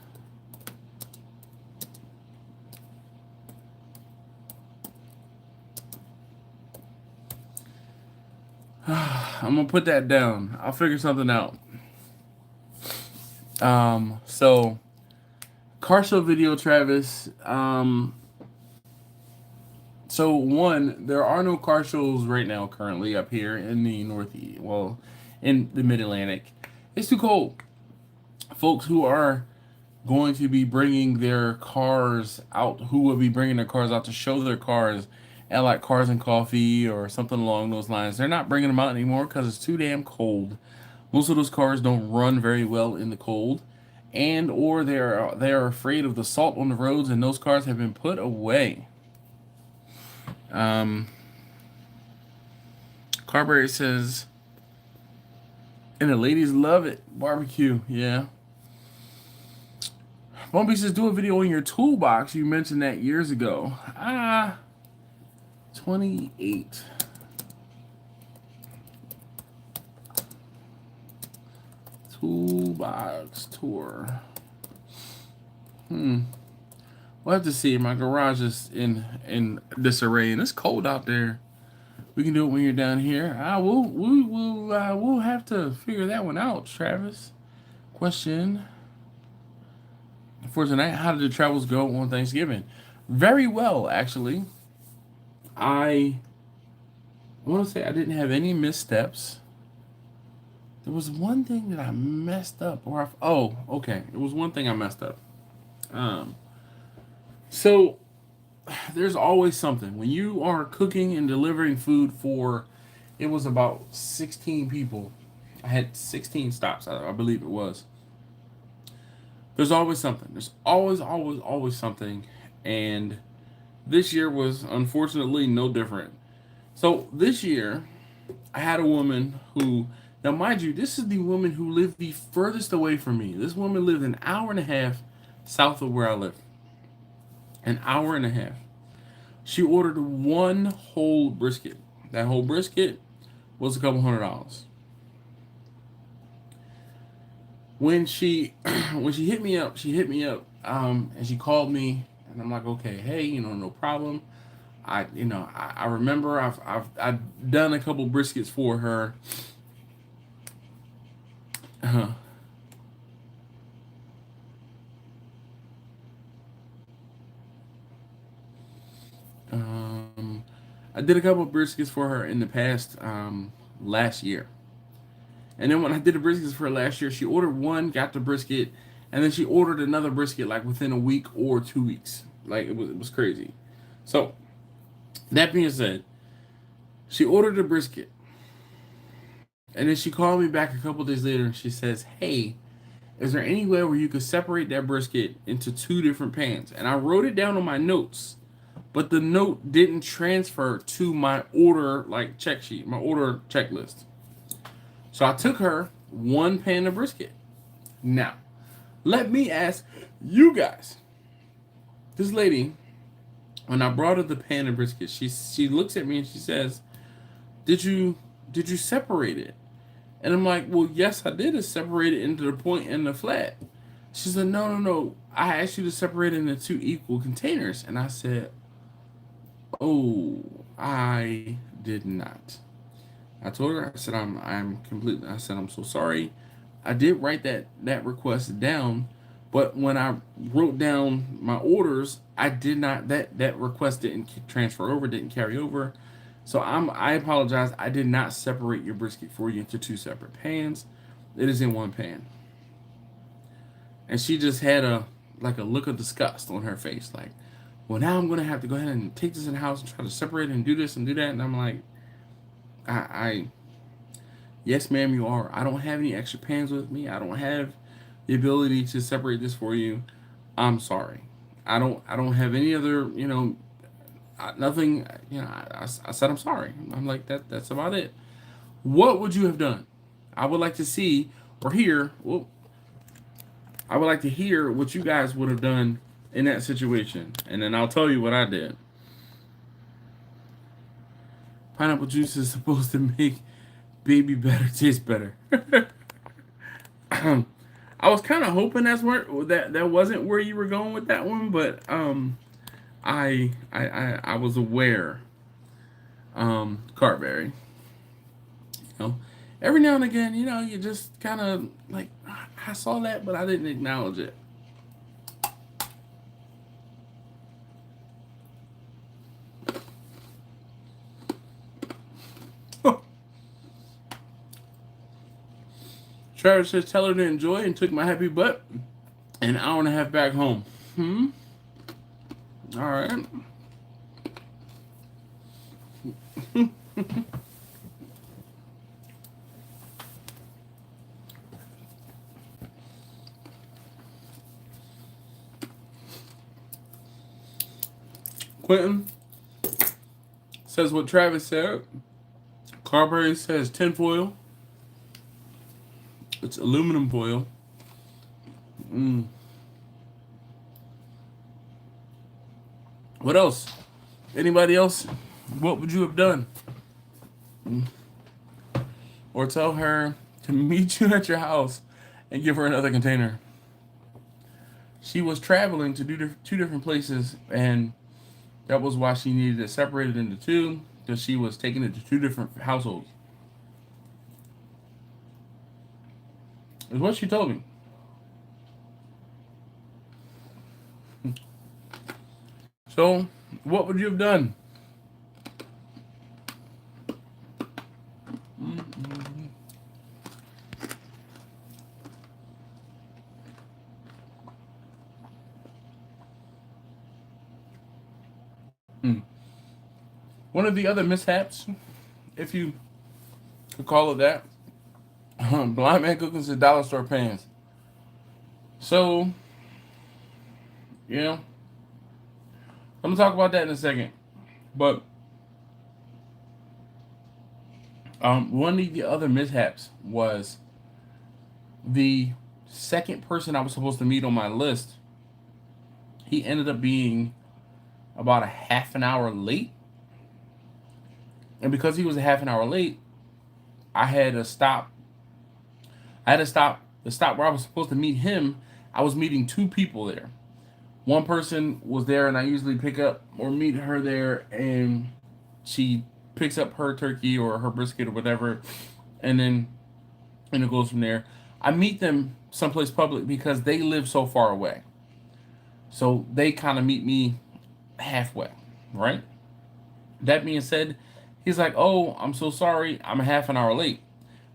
I'm gonna put that down. I'll figure something out. So car show video, Travis. So one, there are no car shows right now currently up here in the Northeast. Well, in the Mid-Atlantic, it's too cold. Folks who are going to be bringing their cars out, who will be bringing their cars out to show their cars at like Cars and Coffee or something along those lines, they're not bringing them out anymore because it's too damn cold. Most of those cars don't run very well in the cold, and or they are afraid of the salt on the roads, and those cars have been put away. Carberry says, and the ladies love it. Barbecue, yeah. Bumpy says, do a video on your toolbox. You mentioned that years ago. 28. Toolbox tour. We'll have to see. My garage is in disarray, and it's cold out there. We can do it when you're down here. We'll have to figure that one out, Travis. Question for tonight: how did the travels go on Thanksgiving? Very well, actually. I want to say I didn't have any missteps. There was one thing that I messed up, okay. It was one thing I messed up. So there's always something when you are cooking and delivering food for. It was about 16 people. I had 16 stops. I believe it was. There's always something. There's always something, and this year was unfortunately no different. So this year, I had a woman who, now mind you, this is the woman who lived the furthest away from me. This woman lived an hour and a half south of where I live. An hour and a half. She ordered one whole brisket. That whole brisket was a couple $100. When she hit me up, and she called me, and I'm like, okay, hey, no problem. I remember I've done a couple briskets for her. I did a couple of briskets for her in the past last year. And then when I did the briskets for her last year, she ordered one, got the brisket, and then she ordered another brisket like within a week or 2 weeks. Like it was crazy. So that being said, She ordered a brisket. And then she called me back a couple days later and she says, "Hey, is there any way where you could separate that brisket into two different pans?" And I wrote it down on my notes, but the note didn't transfer to my order like check sheet, my order checklist. So I took her one pan of brisket. Now, let me ask you guys. This lady, when I brought her the pan of brisket, she looks at me and she says, did you separate it?" And I'm like, "Well, yes, I did. It separate it into the point and the flat." She said, "No, no, no. I asked you to separate it into two equal containers." And I said, "Oh, I did not." I told her, I said, I said, "I'm so sorry. I did write that request down, but when I wrote down my orders, I did not, that request didn't transfer over, didn't carry over. So I apologize. I did not separate your brisket for you into two separate pans. It is in one pan." And she just had a look of disgust on her face, like, "Well, now I'm gonna have to go ahead and take this in the house and try to separate it and do this and do that." And I'm like, I "Yes, ma'am, you are. I don't have any extra pans with me. I don't have the ability to separate this for you. I'm sorry. I don't have any other, nothing. I said I'm sorry." I'm like, that's about it. What would you have done? I would like to see or hear. Well, I would like to hear what you guys would have done in that situation, and then I'll tell you what I did. Pineapple juice is supposed to make baby better taste better. I was kind of hoping that wasn't where you were going with that one, but I was aware. Carberry. You know, every now and again, you just kind of like, I saw that, but I didn't acknowledge it. Travis says, "Tell her to enjoy," and took my happy butt an hour and a half back home. All right. Quentin says what Travis said. Carberry says tinfoil. It's aluminum foil. What else? Anybody else? What would you have done? Or tell her to meet you at your house and give her another container. She was traveling to do two different places, and that was why she needed it separated into two, because she was taking it to two different households. Is what she told me. So, what would you have done? One of the other mishaps, if you could call it that, Blind Man Cooking's at dollar store pans. So, I'm gonna talk about that in a second. But one of the other mishaps was the second person I was supposed to meet on my list. He ended up being about a half an hour late. And because he was a half an hour late, I had to stop. The stop where I was supposed to meet him. I was meeting two people there. One person was there, and I usually pick up or meet her there, and she picks up her turkey or her brisket or whatever, and it goes from there. I meet them someplace public because they live so far away. So they kind of meet me halfway, right? That being said, he's like, "Oh, I'm so sorry. I'm a half an hour late."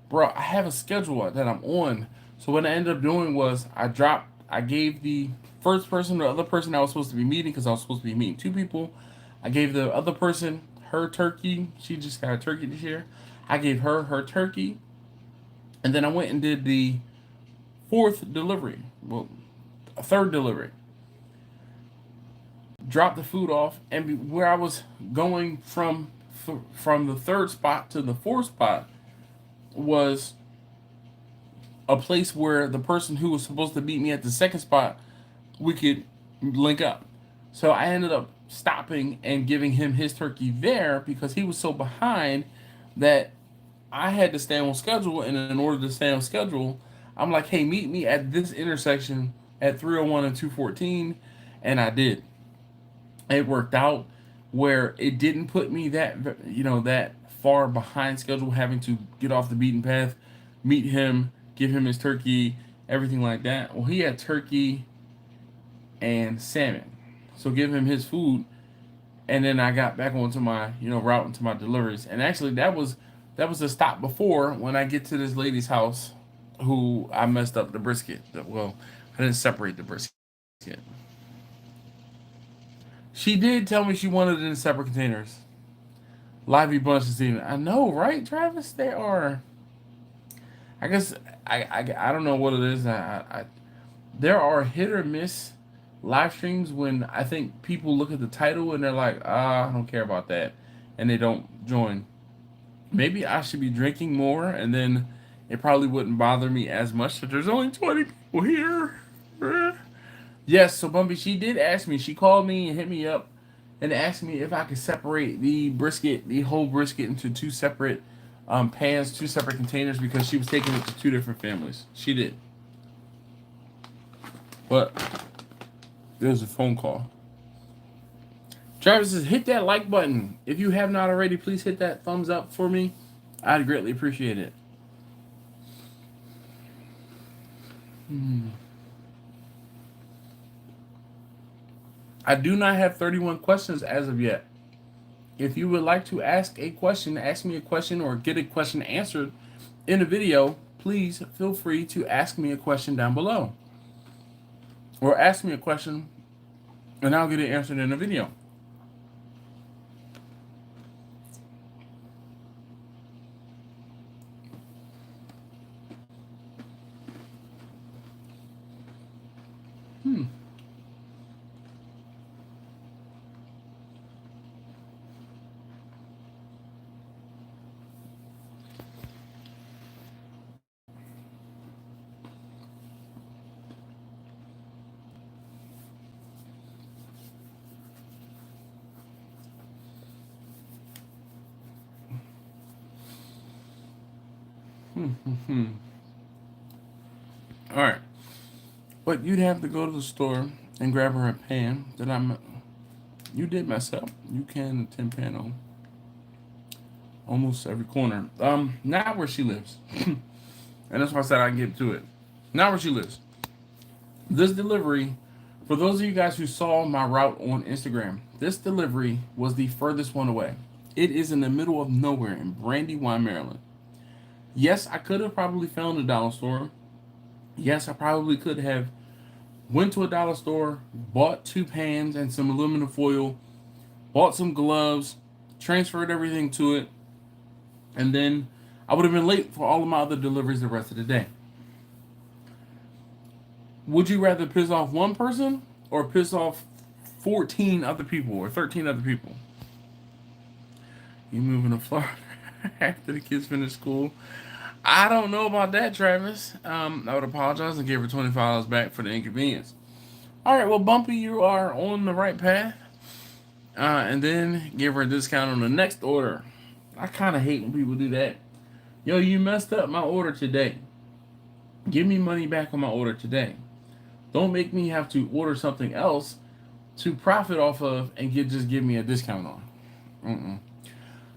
Bro, I have a schedule that I'm on. So what I ended up doing was I gave the first person, the other person I was supposed to be meeting, because I was supposed to be meeting two people. I gave the other person her turkey. She just got a turkey this year. I gave her her turkey, and then I went and did the fourth delivery. Well, a third delivery. Dropped the food off, and where I was going from the third spot to the fourth spot was a place where the person who was supposed to meet me at the second spot, we could link up. So I ended up stopping and giving him his turkey there because he was so behind that I had to stay on schedule. And in order to stay on schedule, I'm like, hey, meet me at this intersection at 301 and 214. And I did. It worked out where it didn't put me that far behind schedule, having to get off the beaten path, meet him, give him his turkey, everything like that. Well, he had turkey and salmon, so give him his food, and then I got back onto my route into my deliveries. And actually, that was a stop before when I get to this lady's house, who I messed up the brisket. Well, I didn't separate the brisket. She did tell me she wanted it in separate containers. Lively bunch this evening. I know, right, Travis? They are. I guess I don't know what it is. There are hit or miss live streams when I think people look at the title and they're like, I don't care about that, and they don't join. Maybe I should be drinking more, and then it probably wouldn't bother me as much that there's only 20 people here. Yes, so Bumpy, she did ask me. She called me and hit me up and asked me if I could separate the whole brisket, into two separate pans, two separate containers, because she was taking it to two different families. She did. But there was a phone call. Travis says, hit that like button. If you have not already, please hit that thumbs up for me. I'd greatly appreciate it. I do not have 31 questions as of yet. If you would like to ask me a question, or get a question answered in a video, please feel free to ask me a question down below. Or ask me a question and I'll get it answered in a video. All right. But you'd have to go to the store and grab her a pan you did mess up. You can 10 pan on almost every corner. Not where she lives. And that's why I said I can get to it. Not where she lives. This delivery, for those of you guys who saw my route on Instagram, this delivery was the furthest one away. It is in the middle of nowhere in Brandywine, Maryland. Yes, I could have probably found a dollar store. Yes, I probably could have went to a dollar store, bought 2 pans and some aluminum foil, bought some gloves, transferred everything to it, and then I would have been late for all of my other deliveries the rest of the day. Would you rather piss off one person or piss off 14 other people or 13 other people? You moving to Florida after the kids finish school? I don't know about that, Travis. I would apologize and give her $25 back for the inconvenience. All right, well, Bumpy, you are on the right path. And then give her a discount on the next order. I kind of hate when people do that. Yo, you messed up my order today. Give me money back on my order today. Don't make me have to order something else to profit off of and just give me a discount on.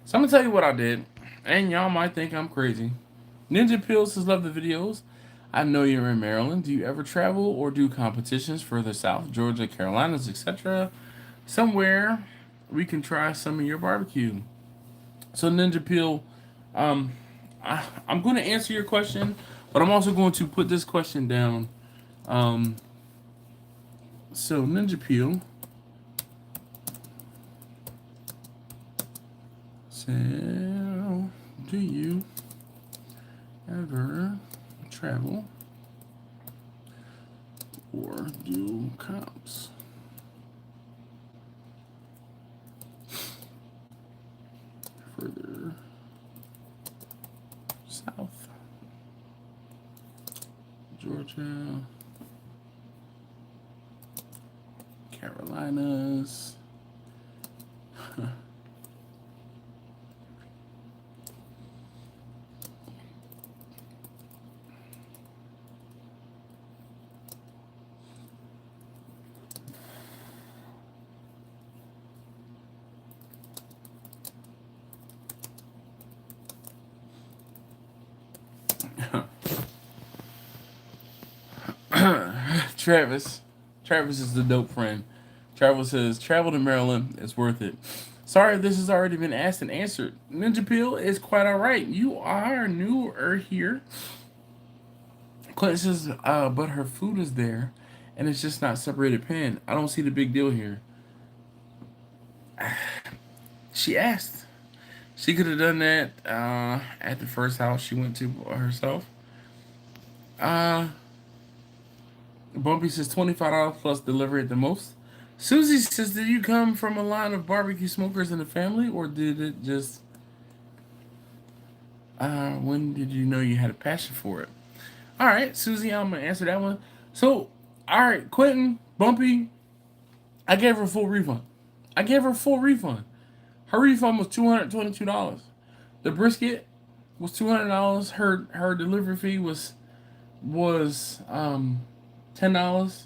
So I'm going to tell you what I did. And y'all might think I'm crazy. Ninja Pills says, love the videos. I know you're in Maryland. Do you ever travel or do competitions further south, Georgia, Carolinas, etc.? Somewhere we can try some of your barbecue. So Ninja Pill, I'm going to answer your question, but I'm also going to put this question down. So Ninja Peel, So, do you ever travel or do comps? Further south, Georgia, Carolinas. Travis. Travis is the dope friend. Travis says, travel to Maryland is worth it. Sorry, this has already been asked and answered. Ninja Peel is quite alright. You are newer here. Clinton says, but her food is there, and it's just not separated pan. I don't see the big deal here. She asked. She could have done that at the first house she went to herself. Bumpy says $25 plus delivery at the most. Susie says, did you come from a line of barbecue smokers in the family, or did it just... when did you know you had a passion for it? All right, Susie, I'm going to answer that one. So, all right, Quentin, Bumpy, I gave her a full refund. Her refund was $222. The brisket was $200. Her delivery fee was $10.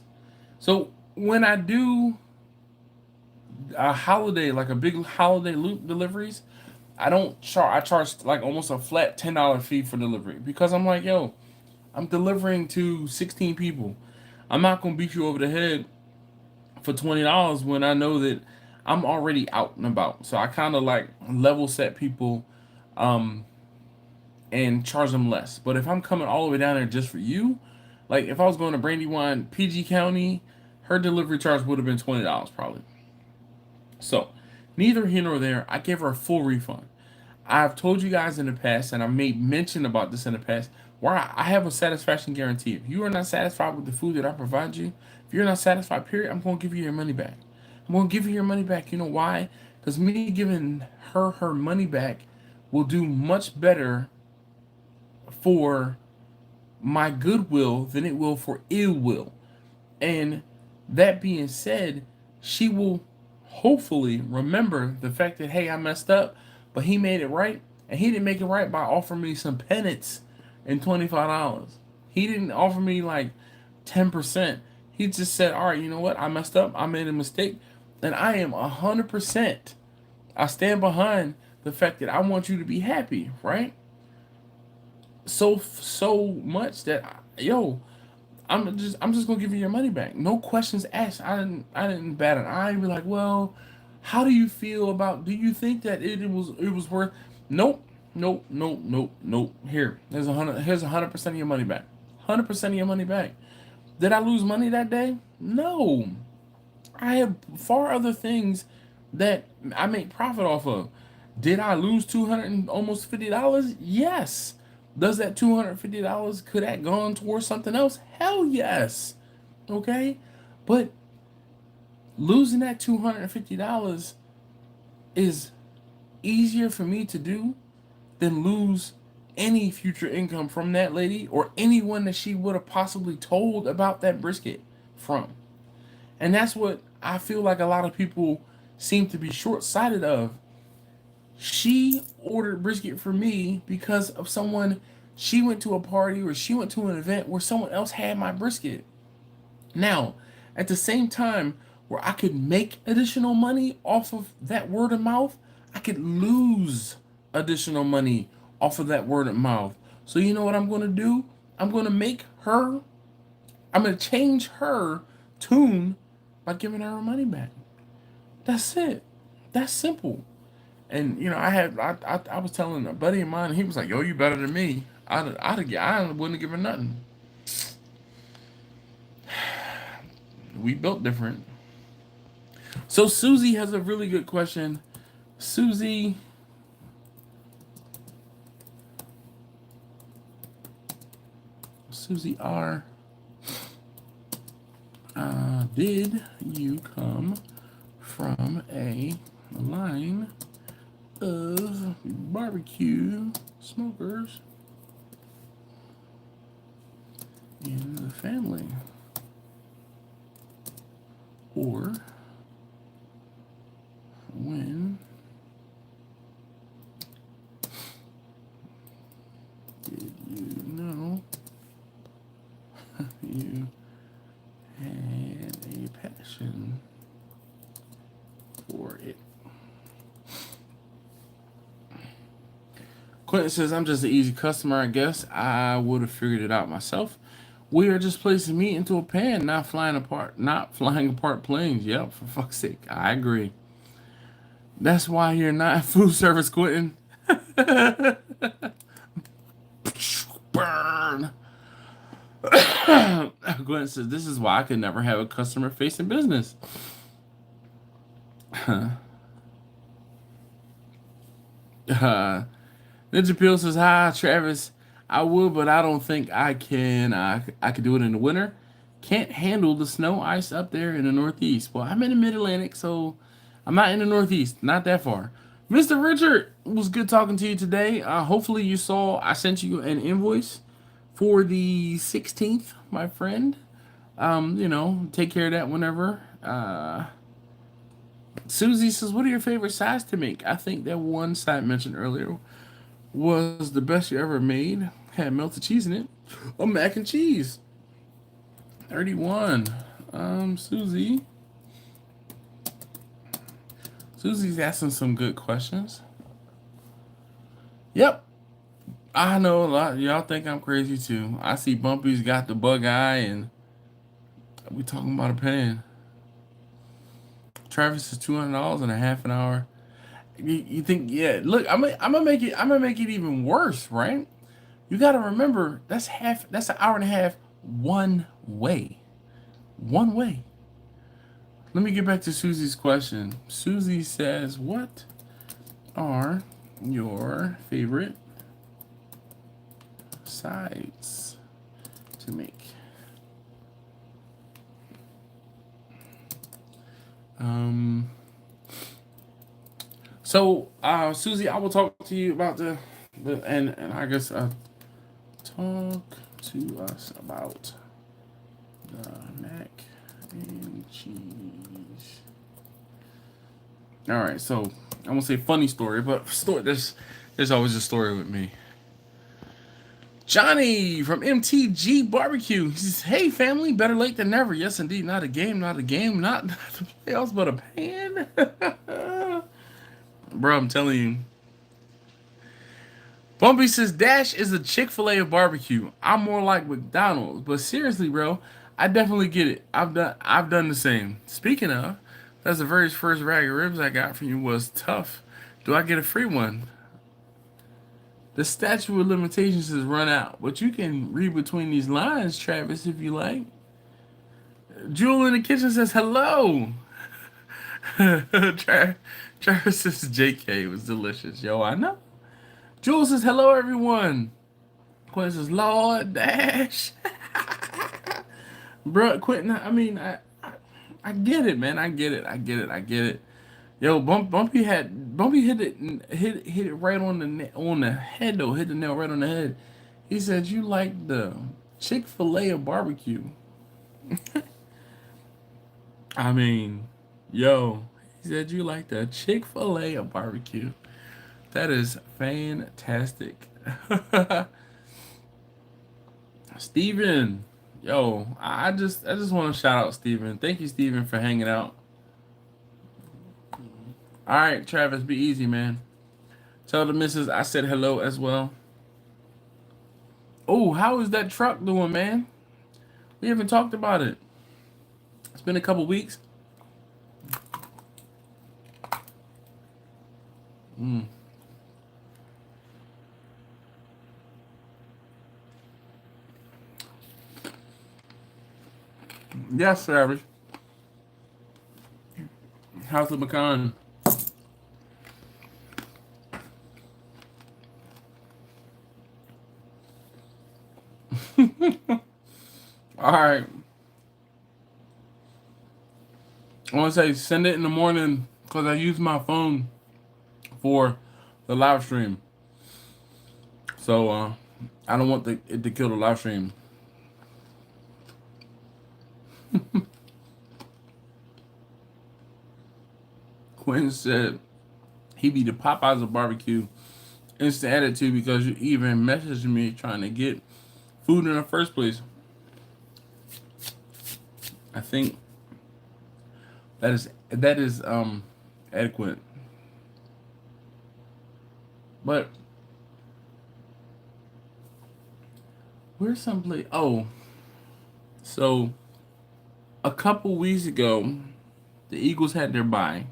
So when I do a holiday, like a big holiday loop deliveries, I don't charge. I charge like almost a flat $10 fee for delivery, because I'm like, yo, I'm delivering to 16 people. I'm not gonna beat you over the head for $20 when I know that I'm already out and about. So I kind of like level set people, and charge them less. But if I'm coming all the way down there just for you, like if I was going to Brandywine, PG County, her delivery charge would have been $20 probably. So, neither here nor there. I gave her a full refund. I've told you guys in the past, and I made mention about this in the past, where I have a satisfaction guarantee. If you are not satisfied with the food that I provide you, if you're not satisfied, period, I'm going to give you your money back. I'm going to give you your money back. You know why? Because me giving her money back will do much better for my goodwill than it will for ill will. And that being said, she will hopefully remember the fact that, hey, I messed up, but he made it right. And he didn't make it right by offering me some penance and $25. He didn't offer me like 10%. He just said, all right, you know what? I messed up. I made a mistake. And I am 100%. I stand behind the fact that I want you to be happy, right? So much that, yo, I'm just gonna give you your money back. No questions asked. I didn't bat an eye and be like, well, how do you feel about? Do you think that it was worth? Nope, nope. Here's 100% of your money back. 100% of your money back. Did I lose money that day? No. I have far other things that I make profit off of. Did I lose $250? Yes. Does that $250 could that gone towards something else? Hell yes. Okay? But losing that $250 is easier for me to do than lose any future income from that lady or anyone that she would have possibly told about that brisket from. And that's what I feel like a lot of people seem to be short-sighted of. She ordered brisket for me because of someone. She went to a party or she went to an event where someone else had my brisket. Now, at the same time where I could make additional money off of that word of mouth, I could lose additional money off of that word of mouth. So you know what I'm going to do? I'm going to change her tune by giving her money back. That's it. That's simple. And you know, I was telling a buddy of mine, and he was like, "Yo, you better than me." I wouldn't have given nothing. We built different. So Susie has a really good question. Susie, Susie R. Did you come from a line of barbecue smokers in the family? Or when did you know you had a passion for it? Quentin says, I'm just an easy customer, I guess. I would have figured it out myself. We are just placing meat into a pan, not flying apart planes. Yep, for fuck's sake. I agree. That's why you're not food service, Quentin. Burn. Gwen says, this is why I could never have a customer-facing business. Ninja Peel says, hi, Travis. I would, but I don't think I can. I could do it in the winter. Can't handle the snow ice up there in the Northeast. Well, I'm in the Mid-Atlantic, so I'm not in the Northeast. Not that far. Mr. Richard, it was good talking to you today. Hopefully you saw I sent you an invoice for the 16th, my friend. You know, take care of that whenever. Susie says, what are your favorite sides to make? I think that one side mentioned earlier was the best you ever made. Had melted cheese in it. Oh, mac and cheese. 31. Susie. Susie's asking some good questions. Yep. I know a lot. Y'all think I'm crazy too. I see Bumpy's got the bug eye and we talking about a pan. Travis is $200 in a half an hour. You think, yeah, look, I'm gonna make it even worse, right? You gotta remember that's an hour and a half one way. One way. Let me get back to Susie's question. Susie says, what are your favorite sides to make? So Susie, I will talk to you about and I guess talk to us about the mac and cheese. All right, so I won't say funny story, but there's always a story with me. Johnny from MTG Barbecue. He says, hey family, better late than never. Yes indeed, not a game, not the playoffs, but a pan. Bro, I'm telling you. Bumpy says, Dash is a Chick-fil-A of barbecue. I'm more like McDonald's. But seriously, bro, I definitely get it. I've done the same. Speaking of, that's the very first rag of ribs I got from you was tough. Do I get a free one? The statute of limitations has run out, but you can read between these lines, Travis, if you like. Jewel in the kitchen says, hello. Travis says, JK, it was delicious. Yo, I know. Jewel says, hello, everyone. Quentin says, Lord Dash. Bro, Quentin, I mean, I get it, man. I get it. Yo, Bumpy hit it right on the head though. Hit the nail right on the head. He said you like the Chick-fil-A of barbecue. I mean, yo, he said you like the Chick-fil-A of barbecue. That is fantastic. Steven, yo, I just want to shout out Steven. Thank you, Steven, for hanging out. All right, Travis, be easy, man. Tell the missus I said hello as well. Oh, how is that truck doing, man? We haven't talked about it. It's been a couple weeks. Yes, Travis. How's the pecan? All right. I want to say send it in the morning because I use my phone for the live stream. So I don't want it to kill the live stream. Quinn said he be the Popeyes of barbecue. Instant attitude because you even messaged me trying to get food in the first place. I think that is adequate. But where's someplace? Oh, so a couple weeks ago, the Eagles had their bye,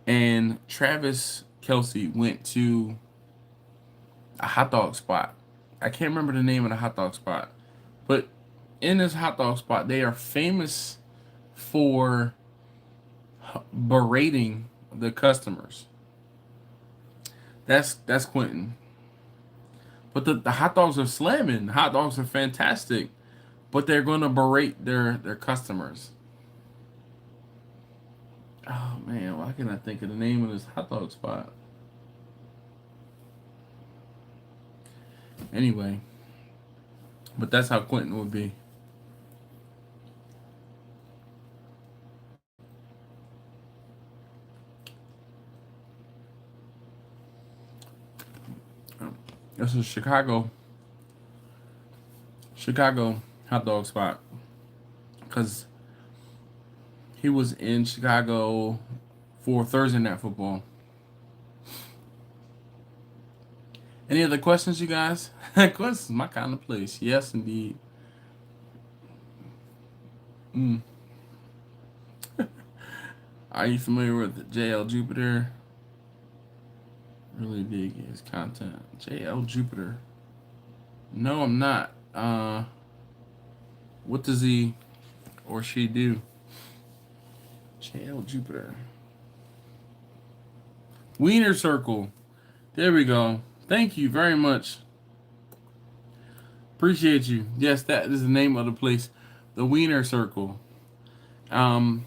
and Travis Kelsey went to a hot dog spot. I can't remember the name of the hot dog spot, but in this hot dog spot, they are famous for berating the customers. That's Quentin. But the hot dogs are slamming. The hot dogs are fantastic, but they're going to berate their customers. Oh man, why can't I think of the name of this hot dog spot? Anyway, but that's how Quentin would be. This is Chicago hot dog spot because he was in Chicago for Thursday Night Football. Any other questions, you guys? This is my kind of place. Yes, indeed. Are you familiar with JL Jupiter? Really dig his content. JL Jupiter. No, I'm not. What does he or she do? JL Jupiter. Wiener Circle. There we go. Thank you very much. Appreciate you. Yes, that is the name of the place. The Wiener Circle. Poochie?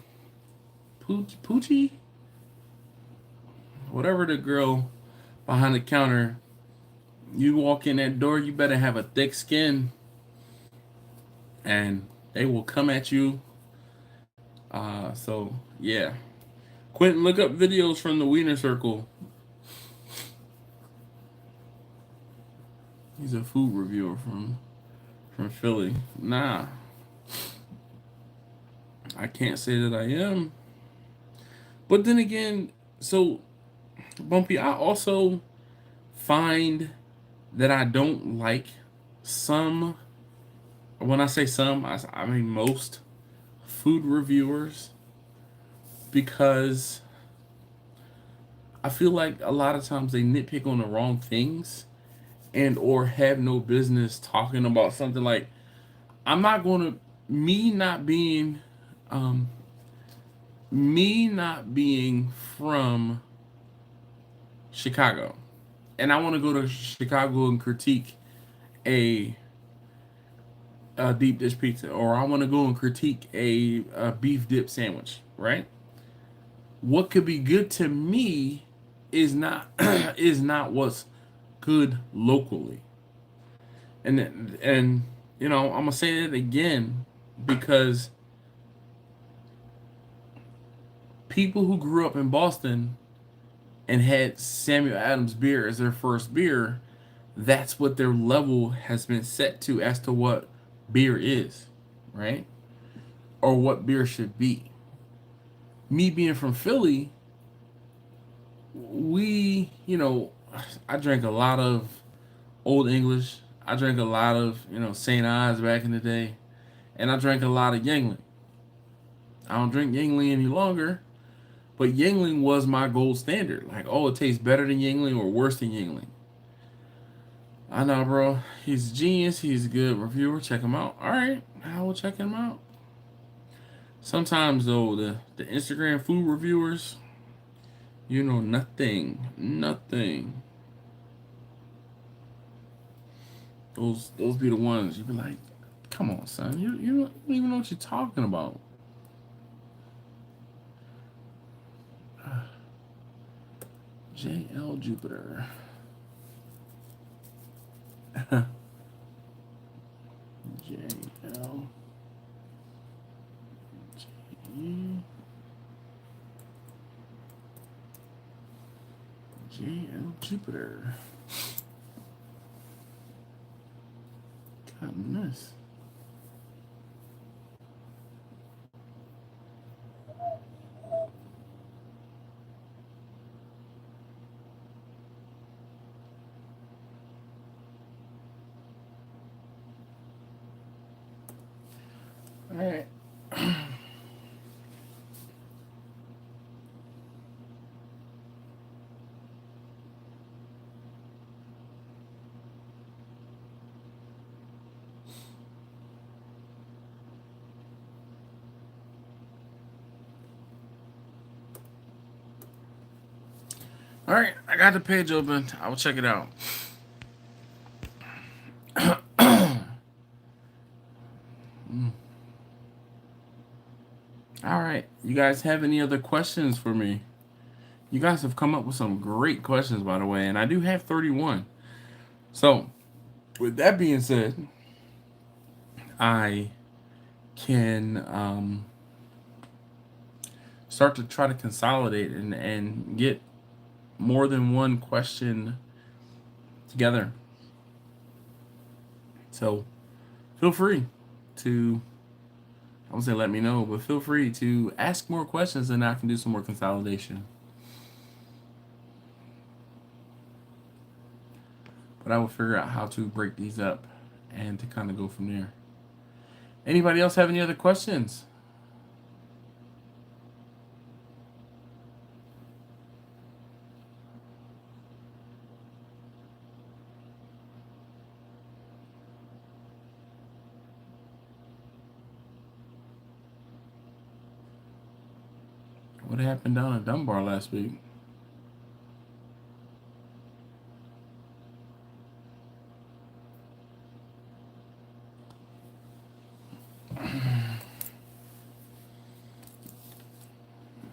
Whatever the girl behind the counter. You walk in that door, you better have a thick skin. And they will come at you. So, yeah. Quentin, look up videos from the Wiener Circle. He's a food reviewer from Philly. Nah. I can't say that I am. But then again, so, Bumpy, I also find that I don't like some, when I say some, I mean most food reviewers, because I feel like a lot of times they nitpick on the wrong things and or have no business talking about something. Like, I'm not going to, me not being from Chicago, and I want to go to Chicago and critique a deep dish pizza, or I want to go and critique a beef dip sandwich, right? What could be good to me is not is not what's good locally. And you know, I'm gonna say that again because people who grew up in Boston and had Samuel Adams beer as their first beer, that's what their level has been set to as to what beer is, right? Or what beer should be. Me being from Philly, I drank a lot of Old English. I drank a lot of, St. Ives back in the day. And I drank a lot of Yingling. I don't drink Yingling any longer, but Yingling was my gold standard. Like, oh, it tastes better than Yingling or worse than Yingling. I know, bro. He's a genius. He's a good reviewer. Check him out. All right, I will check him out. Sometimes, though, the Instagram food reviewers, nothing. Those be the ones you be like, come on, son, you don't even know what you're talking about. JL Jupiter. JL JL Jupiter. Goodness. All right. All right, I got the page open. I will check it out. All right, you guys have any other questions for me? You guys have come up with some great questions, by the way, and I do have 31. So, with that being said, I can start to try to consolidate and get more than one question together. So, feel free to, I would say let me know, but feel free to ask more questions and I can do some more consolidation. But I will figure out how to break these up and to kind of go from there. Anybody else have any other questions? What happened down at Dunbar last week?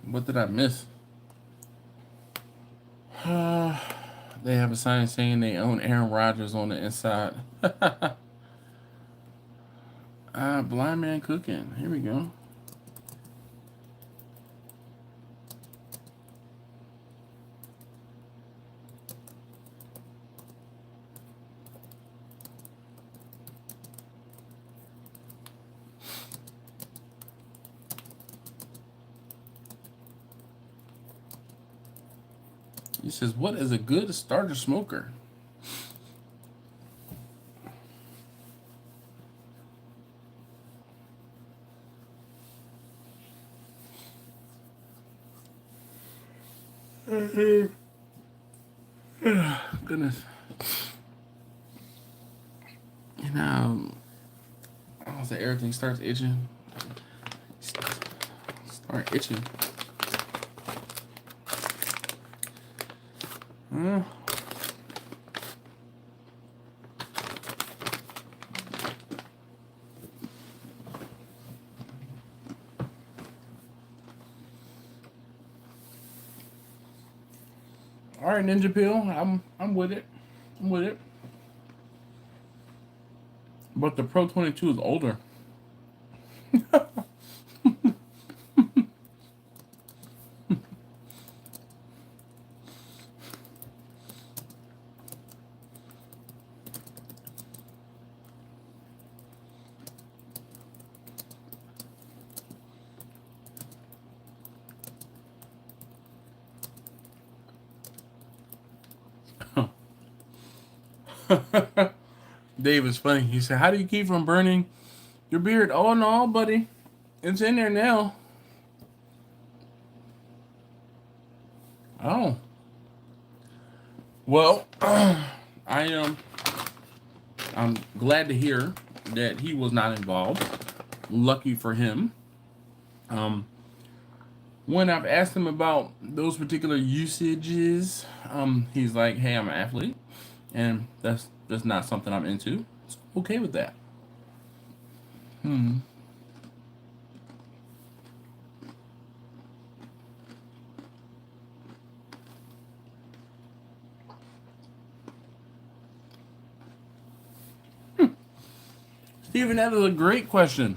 What did I miss? They have a sign saying they own Aaron Rodgers on the inside. Blind man cooking. Here we go. He says, what is a good starter smoker? Goodness. You know, I don't say everything starts itching. Start itching. All right, Ninja Pill, I'm with it. I'm with it. But the Pro 22 is older. Dave is funny. He said, how do you keep from burning your beard? Oh, no, buddy. It's in there now. Oh. Well, I'm glad to hear that he was not involved. Lucky for him. When I've asked him about those particular usages, he's like, hey, I'm an athlete. And that's It's not something I'm into. So I'm okay with that. Steven, that is a great question.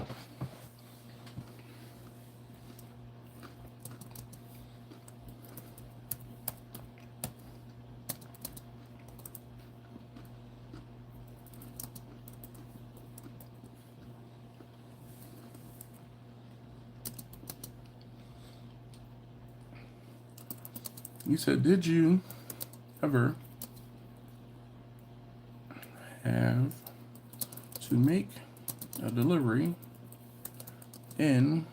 You said, did you ever have to make a delivery in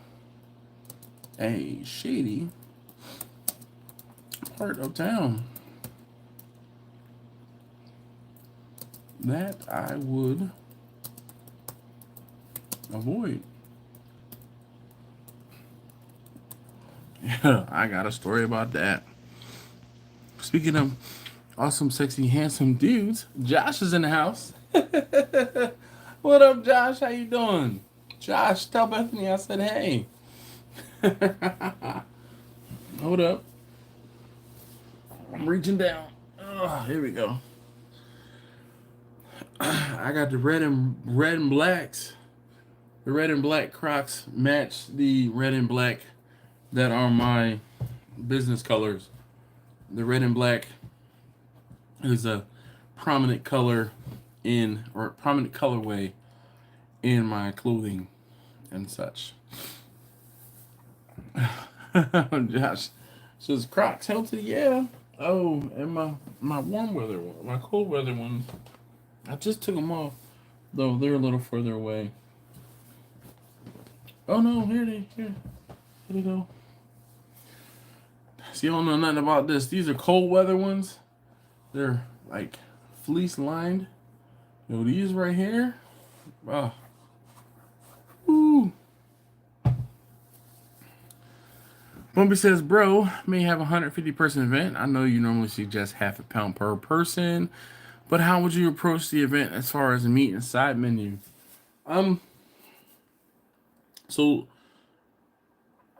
a shady part of town that I would avoid? Yeah, I got a story about that. Speaking of awesome, sexy, handsome dudes, Josh is in the house. What up, Josh? How you doing? Josh, tell Bethany I said hey. Hold up. I'm reaching down. Oh, here we go. I got the red and blacks. The red and black Crocs match the red and black that are my business colors. The red and black is a prominent color prominent colorway in my clothing and such. Josh says Crocs healthy, yeah. Oh, and my warm weather one, my cold weather ones, I just took them off, though they're a little further away. Oh no, here they go. So you don't know nothing about this. These are cold weather ones. They're like fleece lined. Yo, these right here. Oh. Woo. Bumpy says, bro, may have a 150-person event. I know you normally suggest half a pound per person, but how would you approach the event as far as the meat and side menu? So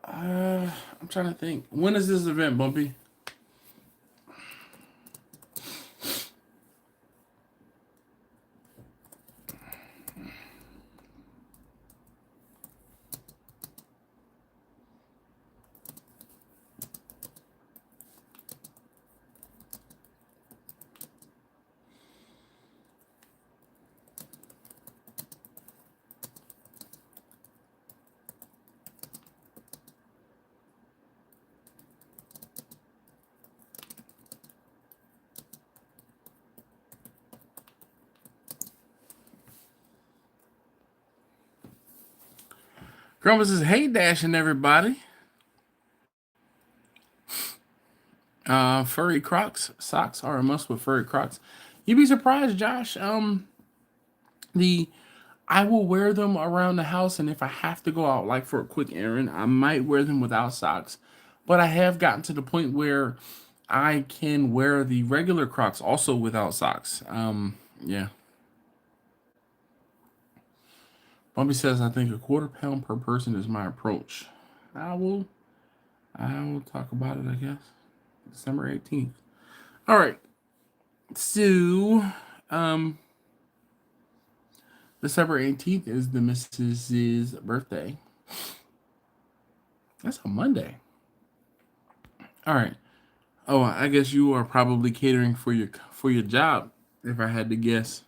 I'm trying to think. When is this event, Bumpy? Grandma says, hey, Dashing everybody. Furry Crocs. Socks are a must with furry Crocs. You'd be surprised, Josh. I will wear them around the house, and if I have to go out like for a quick errand, I might wear them without socks. But I have gotten to the point where I can wear the regular Crocs also without socks. Yeah. Bumpy says, I think a quarter pound per person is my approach. I will talk about it, I guess. December 18th. All right. So, December 18th is the Mrs.'s birthday. That's a Monday. All right. Oh, I guess you are probably catering for your job, if I had to guess.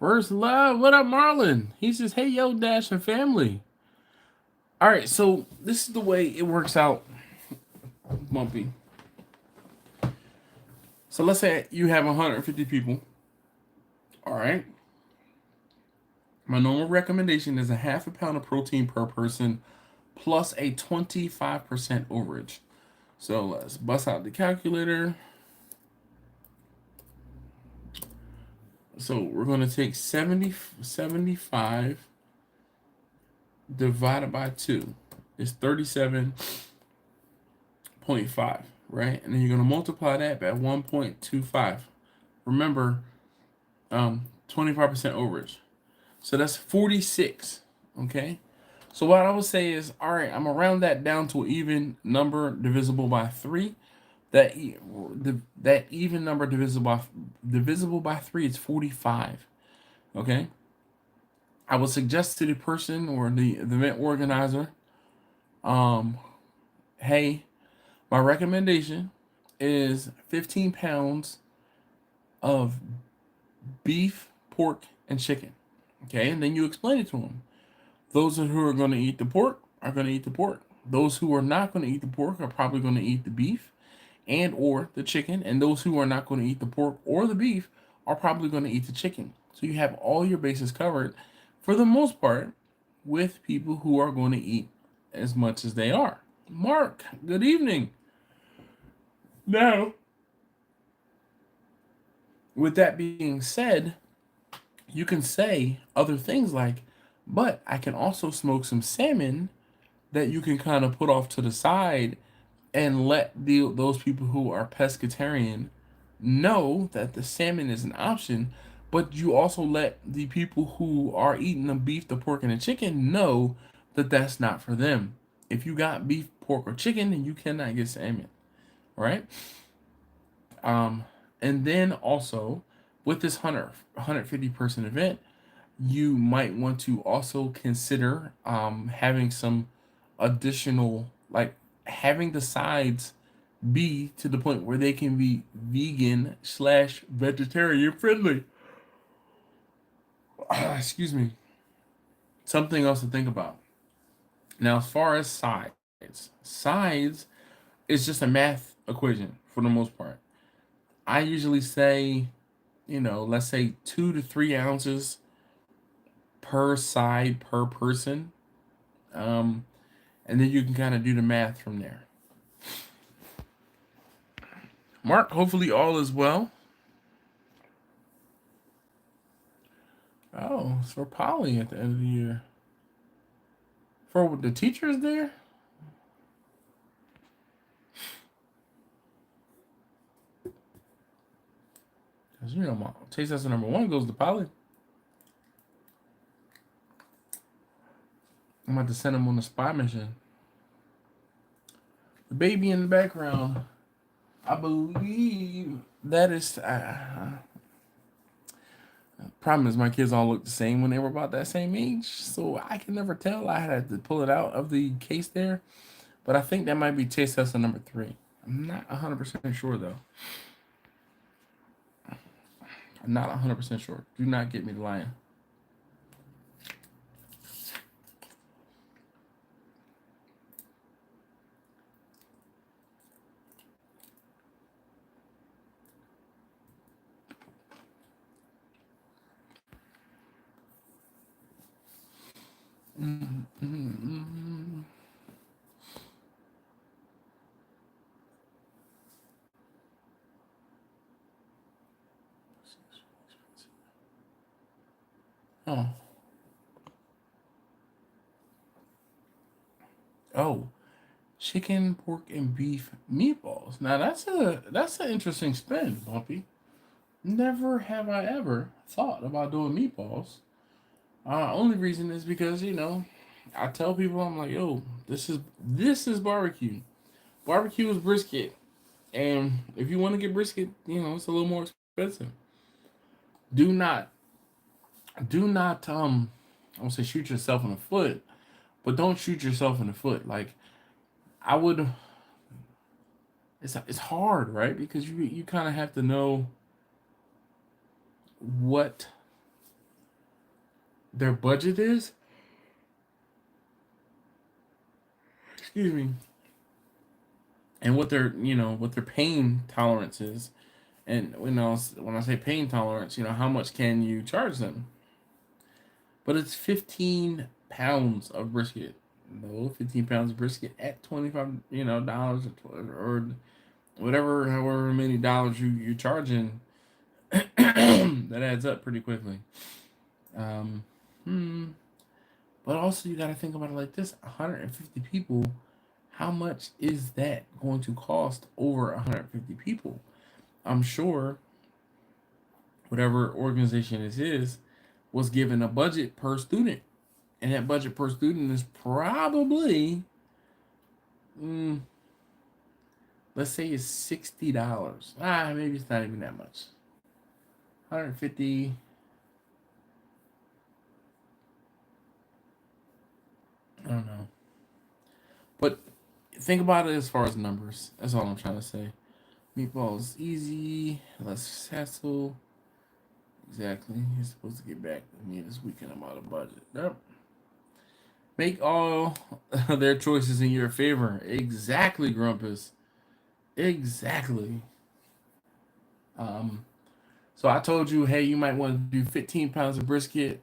First love. What up, Marlon? He says, hey, yo, Dash and family. All right, so this is the way it works out, Bumpy. So let's say you have 150 people. All right. My normal recommendation is a half a pound of protein per person plus a 25% overage. So let's bust out the calculator. So we're going to take 75 divided by 2 is 37.5, right? And then you're going to multiply that by 1.25. remember, 25% overage. So that's 46. Okay. So what I would say is, all right, I'm around that down to an even number divisible by 3. That even number divisible by 3 is 45. Okay. I would suggest to the person or the event organizer, um, hey, my recommendation is 15 pounds of beef, pork, and chicken. Okay, and then you explain it to them. Those who are going to eat the pork are going to eat the pork. Those who are not going to eat the pork are probably going to eat the beef and or the chicken. And those who are not going to eat the pork or the beef are probably going to eat the chicken. So you have all your bases covered for the most part with people who are going to eat as much as they are. Mark, good evening. Now, with that being said, you can say other things like, but I can also smoke some salmon that you can kind of put off to the side and let those people who are pescatarian know that the salmon is an option, but you also let the people who are eating the beef, the pork, and the chicken know that that's not for them. If you got beef, pork, or chicken, then you cannot get salmon, right? Um, and then also with this 150 person event, you might want to also consider having some additional, like having the sides be to the point where they can be vegan slash vegetarian friendly. Excuse me. Something else to think about. Now, as far as sides is just a math equation for the most part. I usually say, let's say 2 to 3 ounces per side per person. Um, and then you can kind of do the math from there. Mark, hopefully all is well. Oh, it's for Polly at the end of the year. For the teachers there? Because, my taste tester number 1 goes to Polly. I'm about to send him on the spy mission. The baby in the background, I believe that is. Problem is, my kids all look the same when they were about that same age, so I can never tell. I had to pull it out of the case there, but I think that might be taste tester number 3. I'm not 100% sure though. I'm not 100% sure. Do not get me lying. Mm-hmm. Oh. Oh. Chicken, pork, and beef meatballs. Now that's an interesting spin, Bumpy. Never have I ever thought about doing meatballs. Only reason is because I tell people, I'm like, yo, this is barbecue. Barbecue is brisket, and if you want to get brisket, it's a little more expensive. Do not, do not, I won't say shoot yourself in the foot, but don't shoot yourself in the foot. Like I would, it's hard, right? Because you kind of have to know what their budget is. Excuse me. And what their pain tolerance is. And when I say pain tolerance, how much can you charge them? But it's 15 pounds of brisket. No, 15 pounds of brisket at $25, dollars or whatever, however many dollars you're charging. That adds up pretty quickly. Um, hmm. But also you got to think about it like this: 150 people. How much is that going to cost over 150 people? I'm sure whatever organization this is, was given a budget per student. And that budget per student is probably, let's say it's $60. Maybe it's not even that much. 150. I don't know. But think about it as far as numbers. That's all I'm trying to say. Meatballs easy, less hassle. Exactly. You're supposed to get back with me this weekend. I'm out of budget. Yep. Make all their choices in your favor. Exactly, Grumpus. Exactly. So I told you, hey, you might want to do 15 pounds of brisket.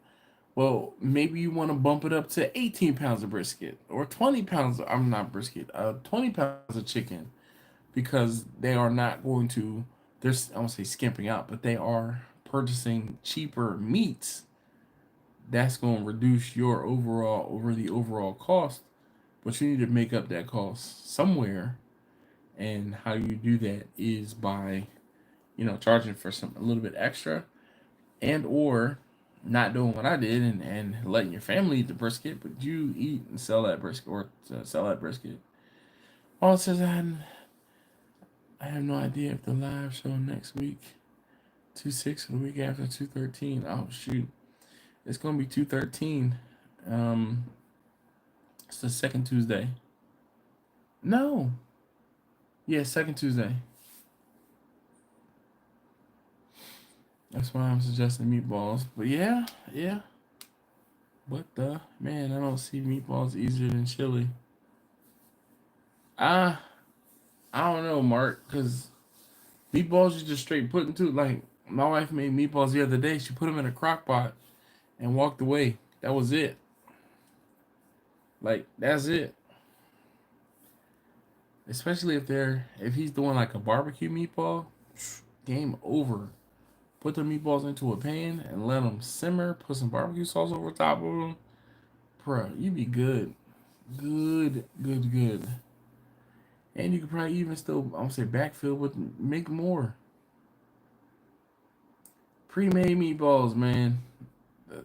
Well, maybe you want to bump it up to 18 pounds of brisket or 20 pounds. I'm not brisket. 20 pounds of chicken, because they are not going to. They're, I won't say skimping out, but they are purchasing cheaper meats. That's going to reduce your overall cost, but you need to make up that cost somewhere. And how you do that is by, charging for a little bit extra, and or not doing what I did and letting your family eat the brisket, but you eat and sell that brisket, or sell that brisket. All it says, I have no idea if the live show next week, 2/6, or the week after 2/13. Oh shoot, it's gonna be 2/13. Um, it's the second Tuesday. No, yeah, second Tuesday. That's why I'm suggesting meatballs. But yeah. What the man? I don't see meatballs easier than chili. Ah, I don't know, Mark, because meatballs you just straight put into, like, my wife made meatballs the other day. She put them in a crock pot and walked away. That was it. Like, that's it. Especially if he's doing like a barbecue meatball, game over. Put the meatballs into a pan and let them simmer. Put some barbecue sauce over top of them. Bro, you be good. Good. And you could probably even still, I don't say backfill, but make more. Pre-made meatballs, man.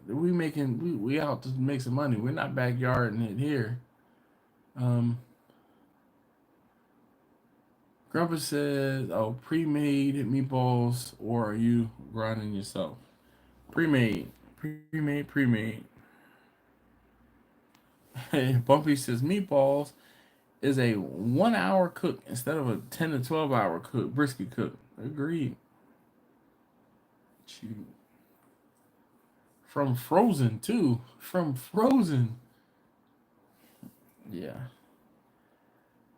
We out to make some money. We're not backyarding it here. Grandpa says, "Oh, pre-made meatballs, or are you grinding yourself?" Pre-made. Bumpy says meatballs is a 1 hour cook instead of a 10 to 12 hour cook, brisket cook. Agreed. Shoot. From Frozen too. From Frozen. Yeah.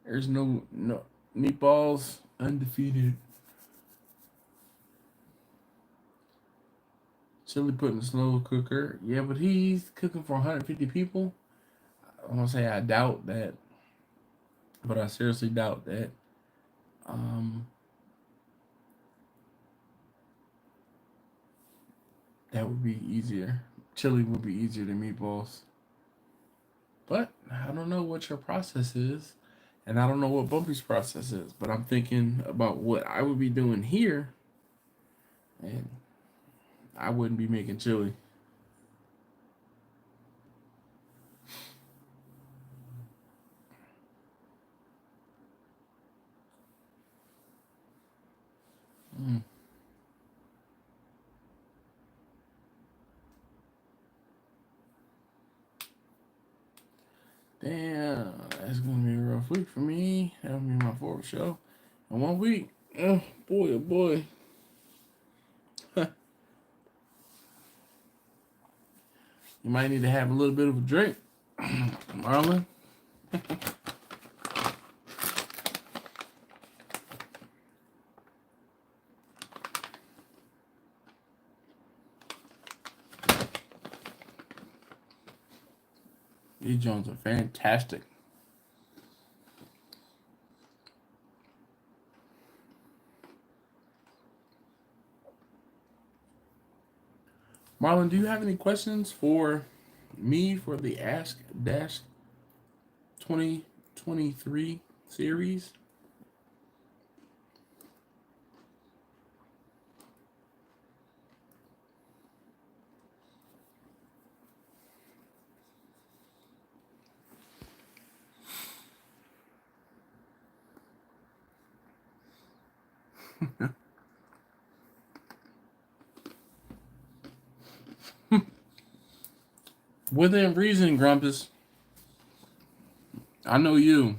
There's no meatballs undefeated. Chili put in the slow cooker. Yeah, but he's cooking for 150 people. I'm gonna say I doubt that, but I seriously doubt that. Um, that would be easier. Chili would be easier than meatballs. But I don't know what your process is, and I don't know what Bumpy's process is. But I'm thinking about what I would be doing here, and I wouldn't be making chili. Mm. Damn, that's gonna be a rough week for me. That'll be my fourth show in 1 week. Oh boy, oh boy. You might need to have a little bit of a drink, Marlon. These Jones are fantastic. Marlon, do you have any questions for me for the Ask Dash 2023 series? Within reason, Grumpus. I know you.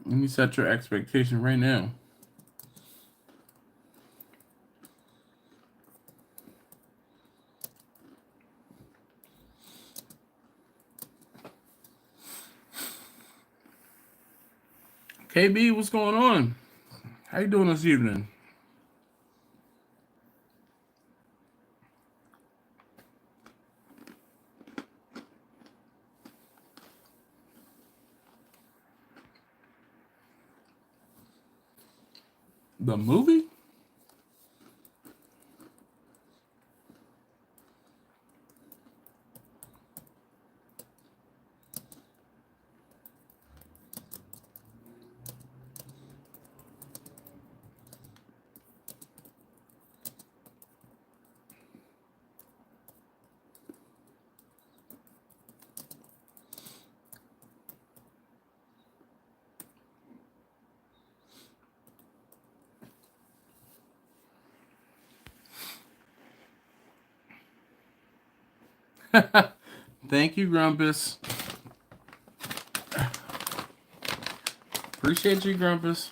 Let me set your expectation right now. KB, what's going on? How you doing this evening? The movie? Thank you, Grumpus. Appreciate you, Grumpus.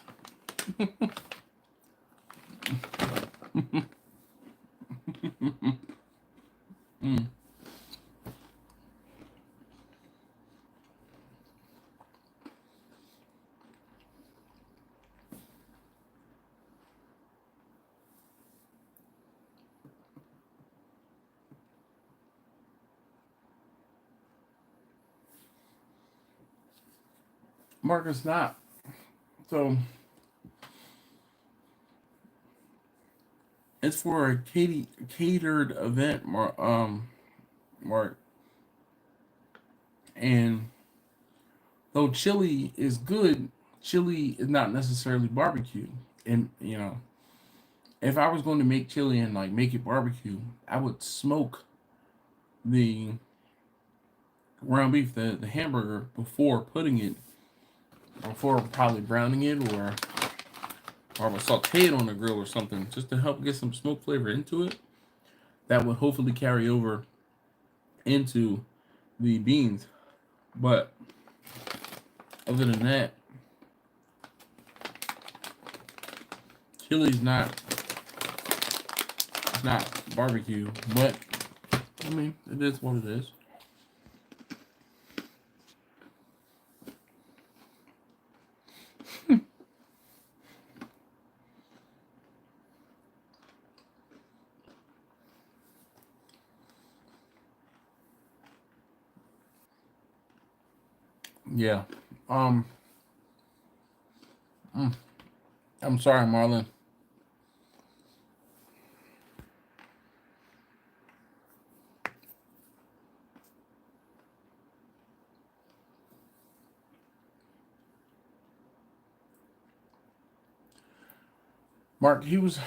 Marcus, not. So it's for a catered event, Mark. And though chili is good, chili is not necessarily barbecue. And if I was going to make chili and like make it barbecue, I would smoke the ground beef, the hamburger before probably browning it, or I would saute it on the grill or something just to help get some smoke flavor into it. That would hopefully carry over into the beans. But other than that, chili's not barbecue, but I mean it is what it is. Yeah. I'm sorry, Marlon. Mark, he was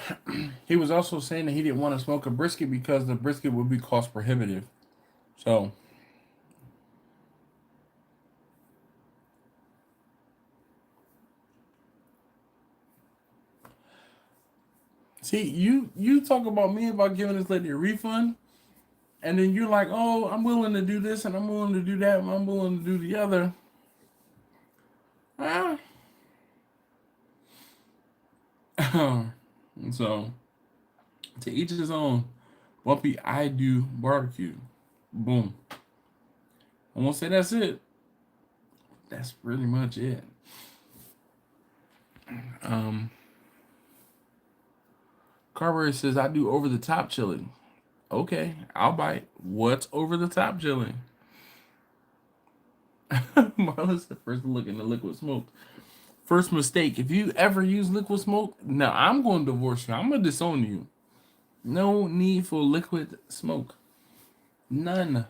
he was also saying that he didn't want to smoke a brisket because the brisket would be cost prohibitive. So see, you talk about me about giving this lady a refund, and then you're like, oh, I'm willing to do this and I'm willing to do that and I'm willing to do the other. Ah. So to each his own. Bumpy, I do barbecue. Boom. I won't say that's it. That's pretty much it. Carberry says I do over the top chili. Okay, I'll bite. What's over the top chili? Marlon's the first look in the liquid smoke. First mistake. If you ever use liquid smoke, no, I'm going to divorce you. I'm going to disown you. No need for liquid smoke. None.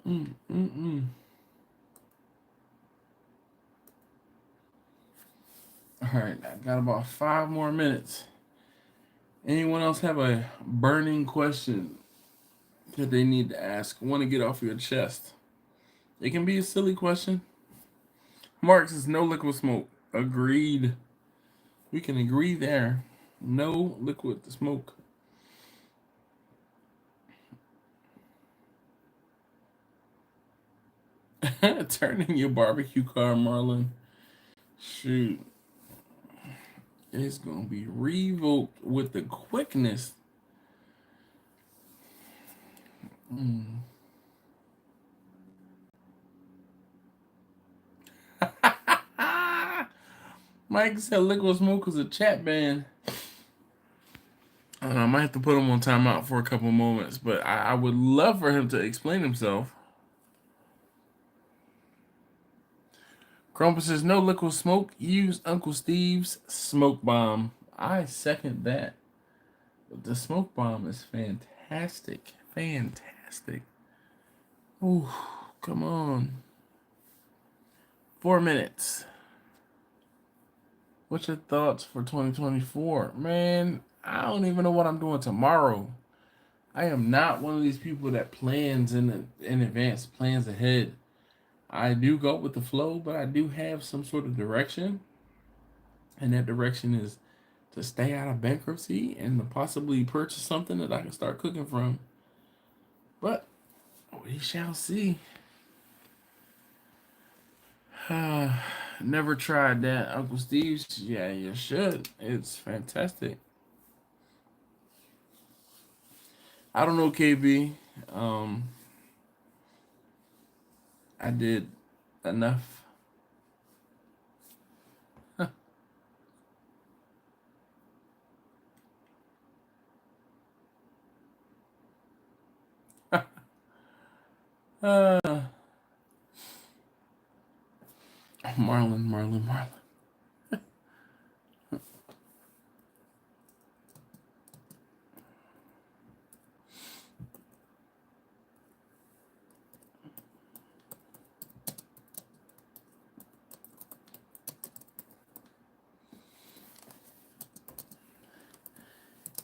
All right, I got about 5 more minutes. Anyone else have a burning question that they need to ask? Want to get off your chest? It can be a silly question. Mark says no liquid smoke. Agreed. We can agree there. No liquid smoke. Turning your barbecue car, Marlon. Shoot. It's going to be revoked with the quickness. Mm. Mike said liquid smoke is a chat ban. I might have to put him on timeout for a couple moments, but I would love for him to explain himself. Crumpus says no liquid smoke. Use Uncle Steve's smoke bomb. I second that. The smoke bomb is fantastic. Fantastic. Ooh, come on. 4 minutes. What's your thoughts for 2024? Man, I don't even know what I'm doing tomorrow. I am not one of these people that plans in advance, plans ahead. I do go with the flow, but I do have some sort of direction. And that direction is to stay out of bankruptcy and to possibly purchase something that I can start cooking from. But we shall see. Never tried that, Uncle Steve's. Yeah, you should. It's fantastic. I don't know, KB. I did enough. uh, Marlon.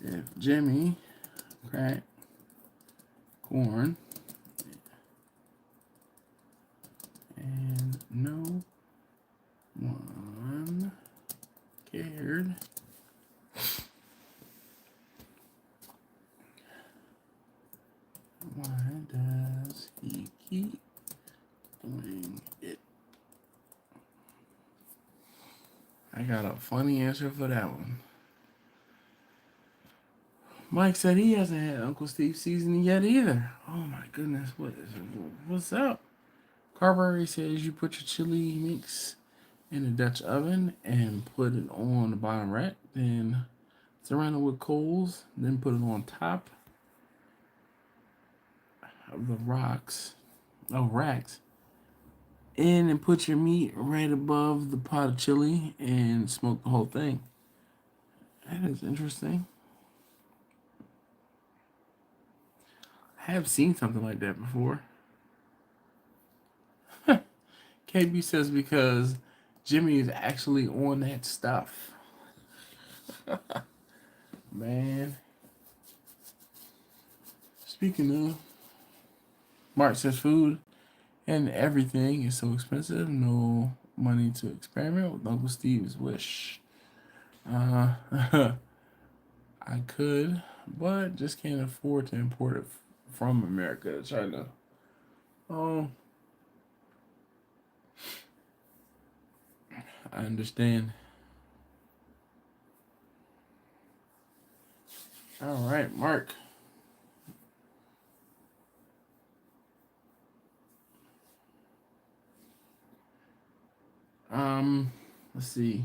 If Jimmy cracked corn and no one cared, why does he keep doing it? I got a funny answer for that one. Mike said he hasn't had Uncle Steve seasoning yet either. Oh my goodness, what's up? Carberry says you put your chili mix in a Dutch oven and put it on the bottom rack, then surround it with coals, then put it on top of the racks, and put your meat right above the pot of chili and smoke the whole thing. That is interesting. I have seen something like that before. KB says because Jimmy is actually on that stuff. Man. Speaking of, Mark says food and everything is so expensive. No money to experiment with Uncle Steve's wish. I could, but just can't afford to import it from America to China. Oh, I understand. All right, Mark. Let's see.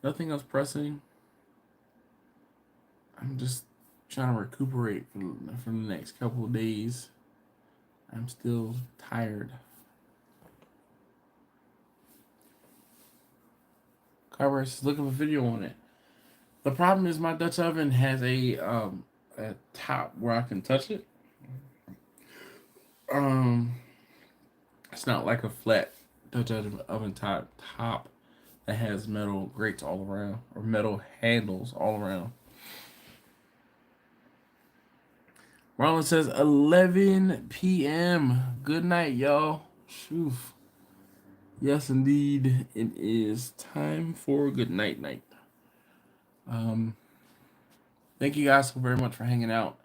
Nothing else pressing. I'm just trying to recuperate from the next couple of days. I'm still tired. Carver says, look up a video on it. The problem is my Dutch oven has a top where I can touch it. It's not like a flat Dutch oven top that has metal grates all around or metal handles all around. Marlon says 11 p.m. Good night, y'all. Shoof. Yes, indeed, it is time for good night night. Thank you guys so very much for hanging out.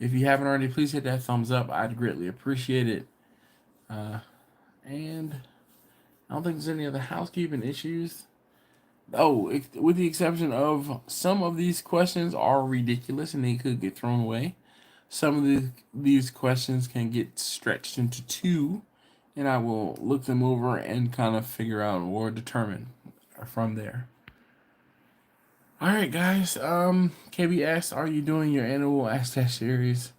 If you haven't already, please hit that thumbs up. I'd greatly appreciate it. And I don't think there's any other housekeeping issues. Oh, with the exception of some of these questions are ridiculous and they could get thrown away. Some of these questions can get stretched into two, and I will look them over and kind of figure out or determine from there. All right, guys. KB asked, "Are you doing your annual Ask That series?"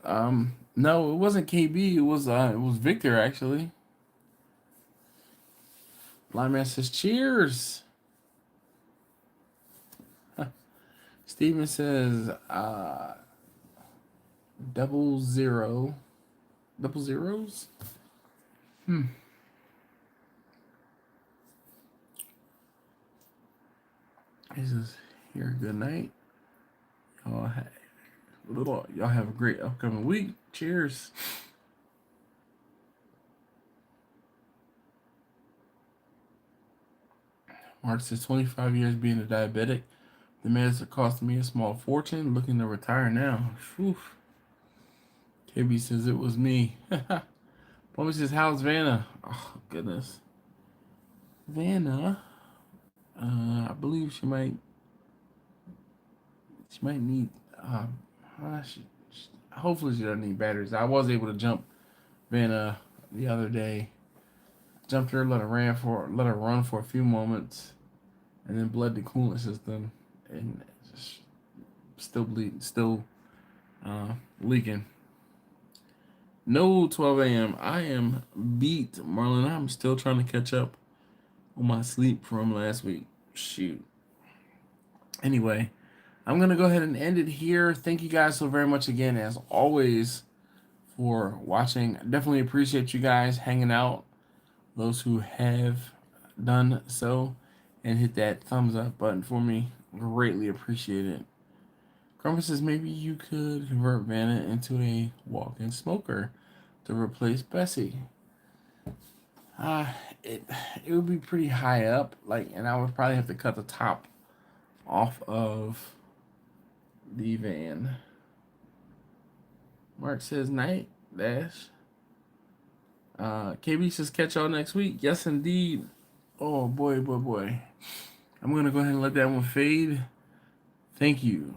No, it wasn't KB. It was Victor actually. Blind Man says, "Cheers." Steven says, double zero. Double zeros? He says, here, good night. Y'all have a great upcoming week. Cheers. Mark says, 25 years being a diabetic. The meds are costing me a small fortune. Looking to retire now. Whew. KB says, it was me. Bobby says, how's Vanna? Oh, goodness. Vanna, I believe she might need, hopefully she doesn't need batteries. I was able to jump Vanna the other day. Jumped her, let her run for a few moments, and then bled the coolant system, and just still bleeding, still leaking. No 12 a.m. I am beat, Marlon. I'm still trying to catch up on my sleep from last week. Shoot. Anyway, I'm going to go ahead and end it here. Thank you guys so very much again, as always, for watching. I definitely appreciate you guys hanging out. Those who have done so, and hit that thumbs up button for me. Greatly appreciate it. Crumpet says maybe you could convert Vanna into a walk-in smoker to replace Bessie. It would be pretty high up, and I would probably have to cut the top off of the van. Mark says night dash. KB says catch y'all next week. Yes, indeed. Oh boy. I'm gonna go ahead and let that one fade. Thank you.